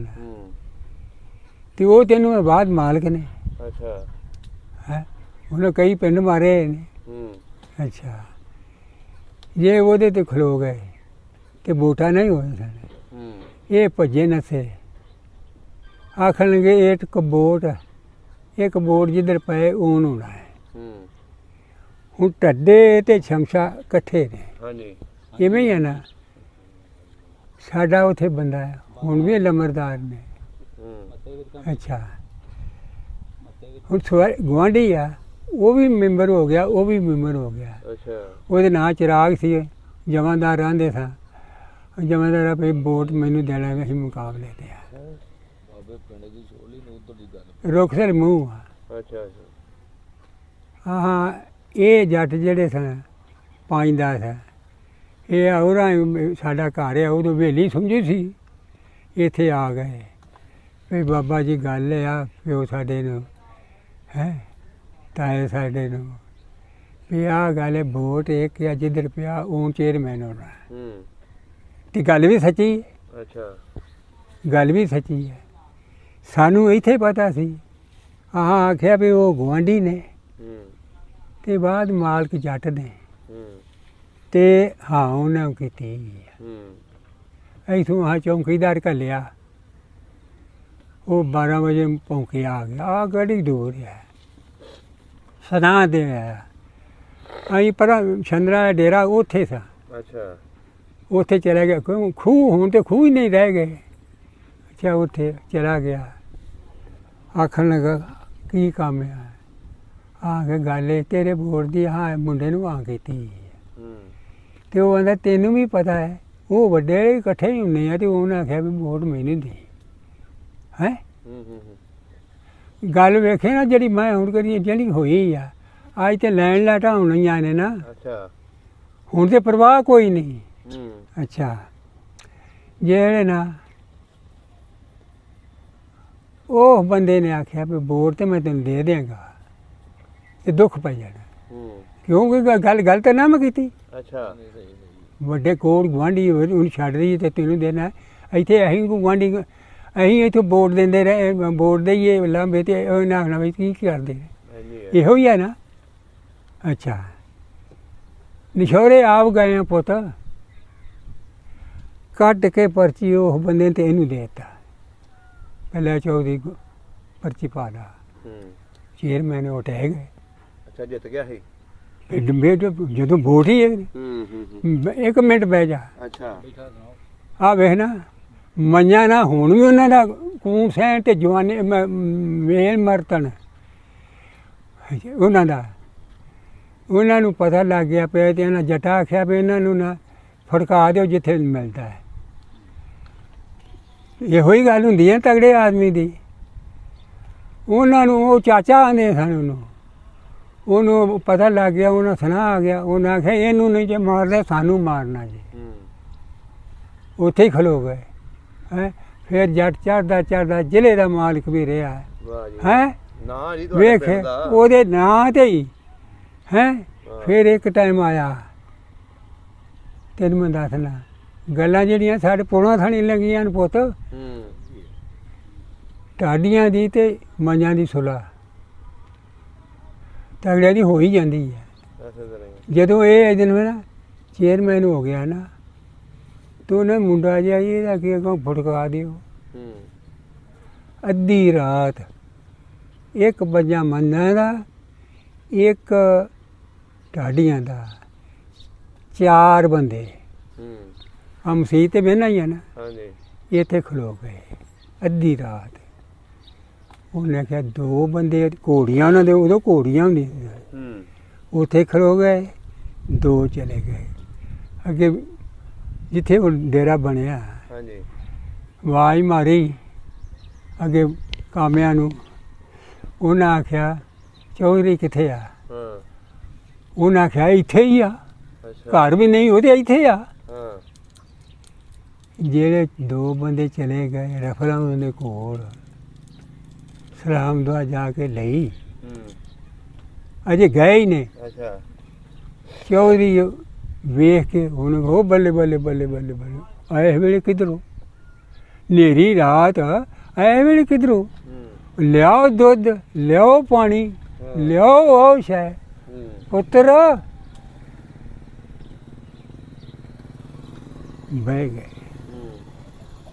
ਤੇ ਉਹ ਤੈਨੂੰ ਬਾਅਦ ਮਾਲਕ ਨੇ। ਅੱਛਾ, ਹੈ, ਉਹਨੇ ਕਈ ਪਿੰਡ ਮਾਰੇ ਨੇ। ਅੱਛਾ, ਜੇ ਉਹਦੇ ਤੇ ਖਲੋ ਗਏ ਤੇ ਵੋਟਾਂ ਨਹੀਂ ਹੋਏ ਸਨ। ਇਹ ਭੱਜੇ ਨਸੇ, ਆਖਣਗੇ ਇੱਕ ਵੋਟ ਜਿੱਧਰ ਪਏ ਉਹ ਹੋਣਾ ਹੈ। ਹੁਣ ਢੱਡੇ ਤੇ ਛਮਛਾ ਇਕੱਠੇ ਨੇ, ਇਵੇਂ ਹੀ ਹੈ ਨਾ। ਸਾਡਾ ਉੱਥੇ ਬੰਦਾ ਹੈ ਹੁਣ ਵੀ ਲੰਬਰਦਾਰ ਨੇ। ਅੱਛਾ, ਹੁਣ ਗੁਆਂਢੀ ਆ, ਉਹ ਵੀ ਮੈਂਬਰ ਹੋ ਗਿਆ, ਉਹ ਵੀ ਮੈਂਬਰ ਹੋ ਗਿਆ। ਉਹਦੇ ਨਾਂ ਚਿਰਾਗ ਸੀ, ਜਮਾਦਾਰ ਰਹਿੰਦੇ ਸਾਂ। ਜਮਾਦਾਰ ਆਪੇ ਵੋਟ ਮੈਨੂੰ ਦੇਣਾ, ਅਸੀਂ ਮੁਕਾਬਲੇ ਤੇ ਆ ਰੁਖਸਰ ਮੂੰਹ ਆ। ਹਾਂ, ਇਹ ਜੱਟ ਜਿਹੜੇ ਸਨ 5-10 ਇਹ ਉਹਨਾਂ ਸਾਡਾ ਘਰ ਆ, ਉਦੋਂ ਹਵੇਲੀ ਸਮਝੀ ਸੀ। ਇੱਥੇ ਆ ਗਏ ਵੀ ਬਾਬਾ ਜੀ ਗੱਲ ਆ ਪਿਓ ਸਾਡੇ ਨੂੰ ਹੈ ਤਾਏ ਸਾਡੇ ਨੂੰ ਵੀ ਆਹ ਗੱਲ ਵੋਟ ਇੱਕ ਆ ਜਿੱਧਰ ਪਿਆ ਉਹ ਚੇਅਰਮੈਨ ਹੋਣਾ। ਤੇ ਗੱਲ ਵੀ ਸੱਚੀ ਹੈ। ਅੱਛਾ, ਗੱਲ ਵੀ ਸੱਚੀ ਹੈ। ਸਾਨੂੰ ਇੱਥੇ ਪਤਾ ਸੀ। ਆਖਿਆ ਵੀ ਉਹ ਗੁਆਂਢੀ ਨੇ ਤੇ ਬਾਅਦ ਮਾਲਕ ਜੱਟ ਨੇ ਤੇ ਉਹਨਾਂ ਕੀਤੀ। ਇੱਥੋਂ ਚੌਂਕੀਦਾਰ ਘੱਲਿਆ, ਉਹ 12 ਵਜੇ ਭੌਂਕੇ ਆ ਗਿਆ। ਆ ਗੜੀ ਦੂਰ ਹੈ ਸਦਾ ਦੇ ਆਇਆ। ਅਸੀਂ ਪਰ ਛੰਦਰਾ ਦਾ ਡੇਰਾ ਉੱਥੇ ਸਾਂ। ਅੱਛਾ, ਉੱਥੇ ਚਲਾ ਗਿਆ। ਖੂਹ ਹੁਣ ਤੇ ਖੂਹ ਹੀ ਨਹੀਂ ਰਹਿ ਗਏ। ਅੱਛਾ, ਉੱਥੇ ਚਲਾ ਗਿਆ। ਆਖਣ ਲੱਗਾ ਕੀ ਕੰਮ ਹੈ? ਆ ਕੇ ਗੱਲ ਤੇਰੇ ਵੋਟ ਦੀ ਮੁੰਡੇ ਨੂੰ ਕੀਤੀ। ਤੇ ਉਹ ਕਹਿੰਦਾ ਤੈਨੂੰ ਵੀ ਪਤਾ ਹੈ, ਉਹ ਵੱਡੇ ਇਕੱਠੇ ਹੀ ਹੁੰਦੇ ਆ। ਤੇ ਉਹਨੇ ਆਖਿਆ ਵੀ ਵੋਟ ਮੈਨੂੰ ਦੇ ਹੈ। ਗੱਲ ਵੇਖੇ ਨਾ ਜਿਹੜੀ ਮੈਂ ਹੁਣ ਕਰੀ ਜਿਹੜੀ ਹੋਈ ਆ। ਅੱਜ ਤੇ ਲੈਣ ਲਾਟਾਂ ਹੋਣੀਆਂ ਨੇ ਨਾ। ਹੁਣ ਤੇ ਪਰਵਾਹ ਕੋਈ ਨਹੀਂ। ਅੱਛਾ, ਜਿਹੜੇ ਨਾ ਉਹ ਬੰਦੇ ਨੇ ਆਖਿਆ ਵੀ ਵੋਟ ਤੇ ਮੈਂ ਤੈਨੂੰ ਦੇ ਦਿਆਂਗਾ ਤੇ ਦੁੱਖ ਪੈ ਜਾਣਾ। ਕਿਉਂਕਿ ਗੱਲ ਗਲਤ ਨਾ ਮੈਂ ਕੀਤੀ। ਅੱਛਾ ਵੱਡੇ ਕੋਲ ਗੁਆਂਢੀ ਹੋਵੇ ਉਹਨੂੰ ਛੱਡ ਦਈਏ ਤੇ ਤੈਨੂੰ ਦੇਣਾ। ਇੱਥੇ ਅਸੀਂ ਕੋ ਗੁਆਂਢੀ ਅਸੀਂ ਇੱਥੇ ਵੋਟ ਦਿੰਦੇ ਰਹੇ, ਵੋਟ ਦੇਈਏ ਲਾਂਬੇ ਤੇ ਉਹ ਨਾ ਆਖਣਾ ਵੀ ਕੀ ਕਰਦੇ ਇਹੋ ਹੀ ਹੈ ਨਾ। ਅੱਛਾ ਨਿਸ਼ੋਰੇ ਆਪ ਗਏ ਆ ਪੁੱਤ, ਕੱਟ ਕੇ ਪਰਚੀ ਉਹ ਬੰਦੇ ਤੇ ਇਹਨੂੰ ਦੇ ਦਿੱਤਾ, ਪਹਿਲਾਂ 14 ਪਰਚੀ ਪਾ ਲਾ। ਚੇਅਰਮੈਨ ਉਹ ਟਹਿ ਗਏ। ਅੱਛਾ ਜਿੱਤ ਗਿਆ ਸੀ ਜਦੋਂ ਵੋਟ ਹੀ ਹੈ। 1 ਮਿੰਟ ਬਹਿ ਜਾ। ਅੱਛਾ ਆ ਵੇਖ ਨਾ ਮੰਨਿਆ ਨਾ ਹੁਣ ਵੀ ਉਹਨਾਂ ਦਾ ਕੂਣ ਸਹਿਣ ਤੇ ਜਵਾਨੀ ਮੇਲ ਮਰਤਣ ਉਹਨਾਂ ਦਾ। ਉਹਨਾਂ ਨੂੰ ਪਤਾ ਲੱਗ ਗਿਆ ਪਿਆ ਤੇ ਇਹਨਾਂ ਜੱਟਾ ਆਖਿਆ ਵੀ ਇਹਨਾਂ ਨੂੰ ਨਾ ਫੜਕਾ ਦਿਓ ਜਿੱਥੇ ਮਿਲਦਾ ਹੈ। ਇਹੋ ਹੀ ਗੱਲ ਹੁੰਦੀ ਹੈ ਤਗੜੇ ਆਦਮੀ ਦੀ। ਉਹਨਾਂ ਨੂੰ ਉਹ ਚਾਚਾ ਆਂਦੇ ਸਨ, ਉਹਨੂੰ ਪਤਾ ਲੱਗ ਗਿਆ, ਉਹਨਾਂ ਸੁਣਾ ਆ ਗਿਆ। ਉਹਨੇ ਆਖਿਆ ਇਹਨੂੰ ਨਹੀਂ ਜੇ ਮਾਰਦਾ ਸਾਨੂੰ ਮਾਰਨਾ ਜੀ। ਉੱਥੇ ਹੀ ਖਲੋ ਗਏ ਹੈਂ। ਫਿਰ ਜੱਟ ਚੜ੍ਹਦਾ ਜ਼ਿਲ੍ਹੇ ਦਾ ਮਾਲਕ ਵੀ ਰਿਹਾ ਹੈ। ਵੇਖ ਉਹਦੇ ਨਾਂ ਤੇ ਹੀ ਹੈਂ। ਫਿਰ ਇੱਕ ਟਾਈਮ ਆਇਆ, ਤੈਨੂੰ ਮੈਂ ਦੱਸਣਾ ਗੱਲਾਂ ਜਿਹੜੀਆਂ ਸਾਡੇ ਪੁਲਾਂ ਥਾਣੀ ਲੱਗੀਆਂ ਨੇ ਪੁੱਤ, ਢਾਡੀਆਂ ਦੀ ਤੇ ਮੰਝਾਂ ਦੀ ਸੁਲਾਹ ਤਗੜਿਆਂ ਦੀ ਹੋ ਹੀ ਜਾਂਦੀ ਹੈ। ਜਦੋਂ ਇਹ ਦਿਨ ਨਾ ਚੇਅਰਮੈਨ ਹੋ ਗਿਆ ਨਾ ਤਾਂ ਉਹਨੇ ਮੁੰਡਾ ਜਿਹਾ ਇਹਦਾ ਕੀ ਅੱਗੋਂ ਫੁਟਕਾ ਦਿਓ। ਅੱਧੀ ਰਾਤ 1 ਵਜਾ ਮੰਨਾਂ ਦਾ, 1 ਢਾਡੀਆਂ ਦਾ, 4 ਬੰਦੇ ਆ ਮਸੀਤ ਤੇ ਬਹਿਣਾ ਹੀ ਆ ਨਾ, ਇੱਥੇ ਖਲੋ ਗਏ ਅੱਧੀ ਰਾਤ। ਉਹਨੇ ਕਿਹਾ 2 ਬੰਦੇ ਘੋੜੀਆਂ ਉਹਨਾਂ ਦੇ ਉਦੋਂ ਘੋੜੀਆਂ ਹੁੰਦੀਆਂ, ਉੱਥੇ ਖਲੋ ਗਏ। 2 ਚਲੇ ਗਏ ਅੱਗੇ ਜਿੱਥੇ ਉਹ ਡੇਰਾ ਬਣਿਆ। ਆਵਾਜ਼ ਮਾਰੀ ਅੱਗੇ ਕਾਮਿਆਂ ਨੂੰ। ਉਹਨਾਂ ਆਖਿਆ ਚੌਧਰੀ ਕਿੱਥੇ ਆ? ਉਹਨਾਂ ਆਖਿਆ ਇੱਥੇ ਹੀ ਆ, ਘਰ ਵੀ ਨਹੀਂ ਉਹਦੇ ਇੱਥੇ ਆ। ਜਿਹੜੇ 2 ਬੰਦੇ ਚਲੇ ਗਏ ਰਫਲਾਂ ਉਹਦੇ ਕੋਲ ਸਲਾਮ ਦੁਆ ਜਾ ਕੇ ਲਈ, ਅਜੇ ਗਏ ਹੀ ਨੇ। ਚੌਧਰੀ ਵੇਖ ਕੇ ਹੁਣ ਉਹ ਬੱਲੇ ਬੱਲੇ ਬੱਲੇ ਬੱਲੇ ਬੱਲੇ ਆਏ ਵੇਲੇ ਕਿੱਧਰੋਂ ਹਨੇਰੀ ਰਾਤ, ਆਏ ਵੇਲੇ ਕਿੱਧਰੋਂ ਲਿਆਓ ਦੁੱਧ, ਲਿਆਓ ਪਾਣੀ, ਲਿਆਓ ਉਹ ਸ਼ੈ ਪੁੱਤਰ। ਬਹਿ ਗਏ।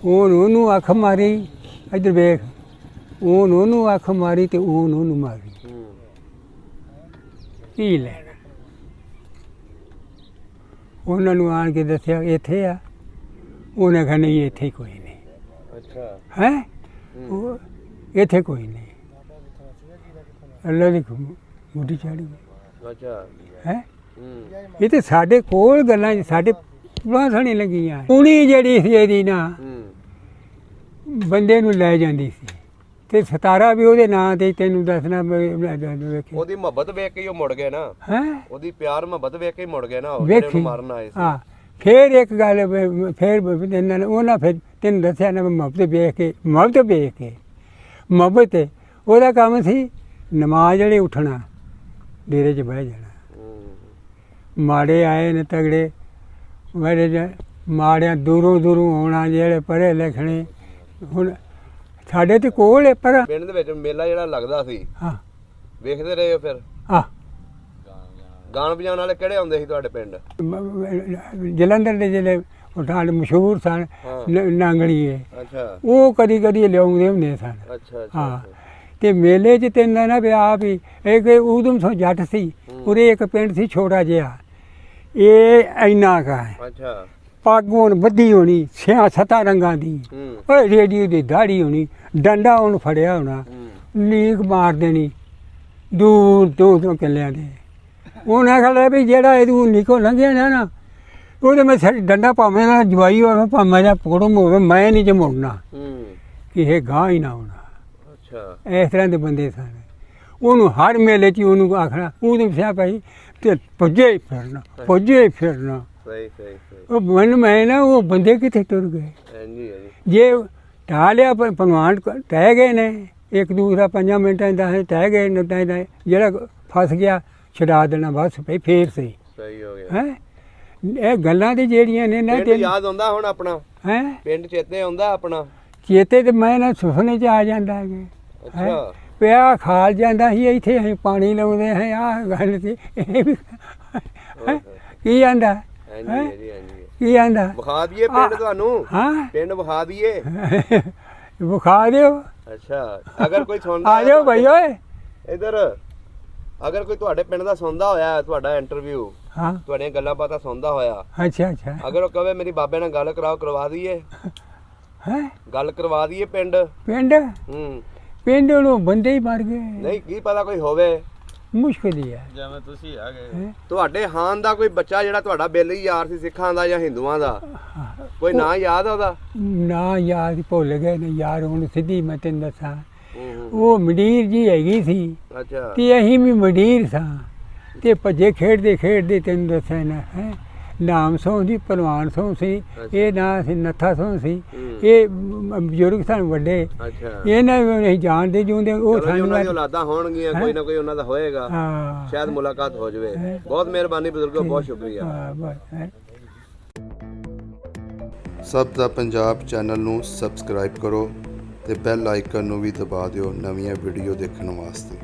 ਉਹਨੂੰ ਅੱਖ ਮਾਰੀ, ਇੱਧਰ ਵੇਖ, ਉਹਨੂੰ ਅੱਖ ਮਾਰੀ ਤੇ ਉਹਨੂੰ ਮਾਰੀ। ਕੀ ਲੈਣਾ? ਉਹਨਾਂ ਨੂੰ ਆਣ ਕੇ ਦੱਸਿਆ ਇੱਥੇ ਆ। ਉਹਨੇ ਕਿਹਾ ਨਹੀਂ ਇੱਥੇ ਕੋਈ ਨਹੀਂ। ਅੱਛਾ ਹੈ ਇੱਥੇ ਕੋਈ ਨਹੀਂ। ਅੱਲਾ ਦੀ ਮੁੱਢੀ ਚੜ੍ਹ ਗਈ। ਅੱਛਾ ਹੈ ਇਹ ਤੇ ਸਾਡੇ ਕੋਲ ਗੱਲਾਂ ਸਾਡੇ ਪੁਲਾਂ ਸਾਣੀ ਲੱਗੀਆਂ। ਕੁੜੀ ਜਿਹੜੀ ਸੀ ਇਹਦੀ ਨਾ ਬੰਦੇ ਨੂੰ ਲੈ ਜਾਂਦੀ ਸੀ ਤੇ 17 ਵੀ ਉਹਦੇ ਨਾਂ ਤੇ। ਤੈਨੂੰ ਦੱਸਣਾ ਉਹਦੀ ਮੁਹੱਬਤ ਵੇਖ ਕੇ ਉਹ ਮੁੜ ਗਏ ਨਾ। ਹੈ ਉਹਦੀ ਪਿਆਰ ਮੁਹੱਬਤ ਵੇਖ ਕੇ ਮੁੜ ਗਏ ਨਾ, ਵੇਖੀ ਮਾਰਨ ਆਏ ਸੀ। ਹਾਂ ਫਿਰ ਇੱਕ ਗੱਲ ਫਿਰ ਉਹਨਾਂ ਫਿਰ ਤੈਨੂੰ ਦੱਸਿਆ ਨਾ ਮੁਹੱਬਤ ਵੇਖ ਕੇ ਮੁਹੱਬਤ ਉਹਦਾ ਕੰਮ ਸੀ ਨਮਾਜ਼ ਜਿਹੜੇ ਉੱਠਣਾ, ਡੇਰੇ 'ਚ ਬਹਿ ਜਾਣਾ। ਮਾੜੇ ਆਏ ਨੇ ਤਗੜੇ, ਮੇਰੇ ਮਾੜਿਆਂ ਦੂਰੋਂ ਆਉਣਾ, ਜਿਹੜੇ ਪੜ੍ਹੇ ਲਿਖਣੇ। ਹੁਣ ਸਾਡੇ ਤੇ ਕੋਲ ਹੈ ਪਰ ਪਿੰਡ ਦੇ ਵਿੱਚ ਮੇਲਾ ਜਿਹੜਾ ਲੱਗਦਾ ਸੀ, ਹਾਂ ਵੇਖਦੇ ਰਹੇ ਹੋ ਫਿਰ? ਗਾਣ ਵਜਾਉਣ ਵਾਲੇ ਕਿਹੜੇ ਆਉਂਦੇ ਸੀ ਤੁਹਾਡੇ ਪਿੰਡ? ਜਲੰਧਰ ਦੇ ਜਿਹੜੇ ਉਠਾਲ ਮਸ਼ਹੂਰ ਸਨ ਨਾਂਗਲੀਏ, ਅੱਛਾ ਉਹ ਕਦੀ ਲਿਆਉਂਦੇ ਹੁੰਦੇ ਸਨ। ਅੱਛਾ ਹਾਂ ਤੇ ਮੇਲੇ 'ਚ ਤੈਨੂੰ ਨਾ ਵੀ ਆਪ ਹੀ ਇੱਕ ਉਦਮ ਤੋਂ ਜੱਟ ਸੀ, ਉਰੇ ਇੱਕ ਪਿੰਡ ਸੀ ਛੋਟਾ ਜਿਹਾ, ਇਹ ਇੰਨਾ ਕਾ ਅੱਛਾ ਪੱਗ ਹੁਣ ਬੱਧੀ ਹੋਣੀ 6-7 ਰੰਗਾਂ ਦੀ, ਰੇਡੀਓ ਦੀ ਦਾੜੀ ਹੋਣੀ, ਡੰਡਾ ਉਹਨੂੰ ਫੜਿਆ ਹੋਣਾ, ਲੀਕ ਮਾਰ ਦੇਣੀ ਦੂਰ 2 ਕਿੱਲਿਆਂ ਦੇ। ਉਹਨੇ ਆਖਿਆ ਵੀ ਜਿਹੜਾ ਇਹਨੂੰ ਨਿਕੋ ਲੰਘਿਆ ਨਾ ਉਹਦੇ ਮੈਂ ਸਾਡੀ ਡੰਡਾ ਭਾਵੇਂ ਨਾ ਜਵਾਈ ਹੋਵੇ ਭਾਵੇਂ ਜਾਂ ਕੁੜਮ ਹੋਵੇ, ਮੈਂ ਨਹੀਂ ਜੇ ਮੁੜਨਾ ਕਿ ਇਹ ਗਾਂ ਹੀ ਨਾ ਹੋਣਾ। ਅੱਛਾ ਇਸ ਤਰ੍ਹਾਂ ਦੇ ਬੰਦੇ ਸਨ। ਉਹਨੂੰ ਹਰ ਮੇਲੇ 'ਚ ਉਹਨੂੰ ਆਖਣਾ ਉਹਦੇ ਸਿਆ ਭਾਈ ਤੇ ਪੁੱਜੇ ਹੀ ਫਿਰਨਾ। ਉਹ ਮੈਂ ਨਾ ਉਹ ਬੰਦੇ ਕਿੱਥੇ ਤੁਰ ਗਏ? ਜੇ ਢਾਲਿਆ ਭਗਵਾਨ ਟਹਿ ਗਏ ਨੇ, ਇੱਕ ਦੂਸਰਾ 5 ਮਿੰਟਾਂ 10 ਟਹਿ ਗਏ ਨੇ, ਜਿਹੜਾ ਫਸ ਗਿਆ ਛਡਾ ਦੇਣਾ ਬਸ ਫੇਰ ਸਹੀ ਹੋ ਗਿਆ ਹੈ। ਇਹ ਗੱਲਾਂ ਤੇ ਜਿਹੜੀਆਂ ਨੇ ਨਾ ਪਿੰਡ ਤੇ ਯਾਦ ਆਉਂਦਾ ਹੁਣ ਆਪਣਾ? ਹੈ ਪਿੰਡ ਚੇਤੇ ਆਉਂਦਾ ਆਪਣਾ? ਚੇਤੇ ਤੇ ਮੈਂ ਨਾ ਸੁਪਨੇ 'ਚ ਆ ਜਾਂਦਾ ਹੈ ਅੱਛਾ। ਪਿਆ ਖਾਲ ਜਾਂਦਾ ਸੀ ਇੱਥੇ ਅਸੀਂ ਪਾਣੀ ਲਾਉਂਦੇ ਹਾਂ ਆਹ ਗੱਲ ਤੇ ਇਹ ਵੀ ਕੀ ਆਂਦਾ ਹਾਂਜੀ ਹਾਂਜੀ ਹਾਂਜੀ। ਕੀ ਆਂਦਾ ਵਿਖਾ ਦਈਏ ਪਿੰਡ ਤੁਹਾਨੂੰ? ਹਾਂ ਪਿੰਡ ਵਿਖਾ ਦਈਏ? ਵਿਖਾ ਦਿਓ ਅੱਛਾ। ਅਗਰ ਕੋਈ ਸੁਣਦਾ ਆ ਜਾਓ ਭਾਈ ਓਏ ਇਧਰ, ਅਗਰ ਕੋਈ ਤੁਹਾਡੇ ਪਿੰਡ ਦਾ ਸੁਣਦਾ ਹੋਇਆ ਤੁਹਾਡਾ ਇੰਟਰਵਿਊ, ਹਾਂ ਤੁਹਾਡੀਆਂ ਗੱਲਾਂ ਬਾਤਾਂ ਸੁਣਦਾ ਹੋਇਆ, ਅੱਛਾ ਅੱਛਾ ਅਗਰ ਉਹ ਕਹੇ ਮੇਰੀ ਬਾਬੇ ਨਾਲ ਗੱਲ ਕਰਾਓ, ਕਰਵਾ ਦਈਏ? ਹੈ ਗੱਲ ਕਰਵਾ ਦਈਏ ਪਿੰਡ? ਪਿੰਡ ਹੂੰ। ਪਿੰਡ ਨੂੰ ਬੰਦੇ ਹੀ ਮਰ ਗਏ ਨਹੀਂ ਕੀ ਪਤਾ ਕੋਈ ਹੋਵੇ, ਮੁਸ਼ਕਿਲ ਹੀ ਹੈ ਜਿਵੇਂ ਤੁਸੀਂ ਆ ਗਏ ਤੁਹਾਡੇ ਹਾਨ ਦਾ ਕੋਈ ਬੱਚਾ ਜਿਹੜਾ ਤੁਹਾਡਾ ਬੇਲੀ ਯਾਰ ਸੀ, ਸਿੱਖਾਂ ਦਾ ਜਾਂ ਹਿੰਦੂਆਂ ਦਾ, ਕੋਈ ਨਾਂ ਯਾਦ ਆ ਉਹਦਾ? ਨਾ ਯਾਦ ਭੁੱਲ ਗਏ ਨੇ ਯਾਰ ਹੁਣ ਸਿੱਧੀ ਮੈਂ ਤੈਨੂੰ ਦੱਸਾਂ ਉਹ ਮੰਡੀਰ ਜੀ ਹੈਗੀ ਸੀ ਅੱਛਾ। ਤੇ ਅਸੀਂ ਵੀ ਮੰਡੀਰ ਸਾਂ ਤੇ ਭੱਜੇ ਖੇਡਦੇ ਖੇਡਦੇ ਤੈਨੂੰ ਦੱਸਿਆ ਨਾ ਹੈ ਨਾਮ ਸੋਂ ਦੀ ਪਹਿਲਵਾਨ ਸੋਂ ਸੀ, ਇਹ ਨਾਂ ਸੀ ਨੱਥਾ ਸੋਂ ਸੀ, ਇਹ ਬਜ਼ੁਰਗ ਸਨ ਵੱਡੇ, ਅੱਛਾ। ਇਹਨਾਂ ਨੂੰ ਨਹੀਂ ਜਾਣਦੇ ਜੂੰਦੇ ਉਹ ਚਲੋ ਜੀ, ਉਹਨਾਂ ਦੀ ਸਾਨੂੰ ਔਲਾਦਾਂ ਹੋਣਗੀਆਂ, ਕੋਈ ਨਾ ਕੋਈ ਉਹਨਾਂ ਦਾ ਹੋਏਗਾ, ਹਾਂ ਸ਼ਾਇਦ ਮੁਲਾਕਾਤ ਹੋ ਜਾਵੇ। ਬਹੁਤ ਮਿਹਰਬਾਨੀ ਬਜ਼ੁਰਗੋ, ਬਹੁਤ ਸ਼ੁਕਰੀਆ। ਹਾਂ ਬਸ ਹੈ ਸਭ ਦਾ ਪੰਜਾਬ ਚੈਨਲ ਨੂੰ ਸਬਸਕ੍ਰਾਈਬ ਕਰੋ ਤੇ ਬੈਲ ਆਈਕਨ ਨੂੰ ਵੀ ਦਬਾ ਦਿਓ ਨਵੀਆਂ ਵੀਡੀਓ ਦੇਖਣ ਵਾਸਤੇ।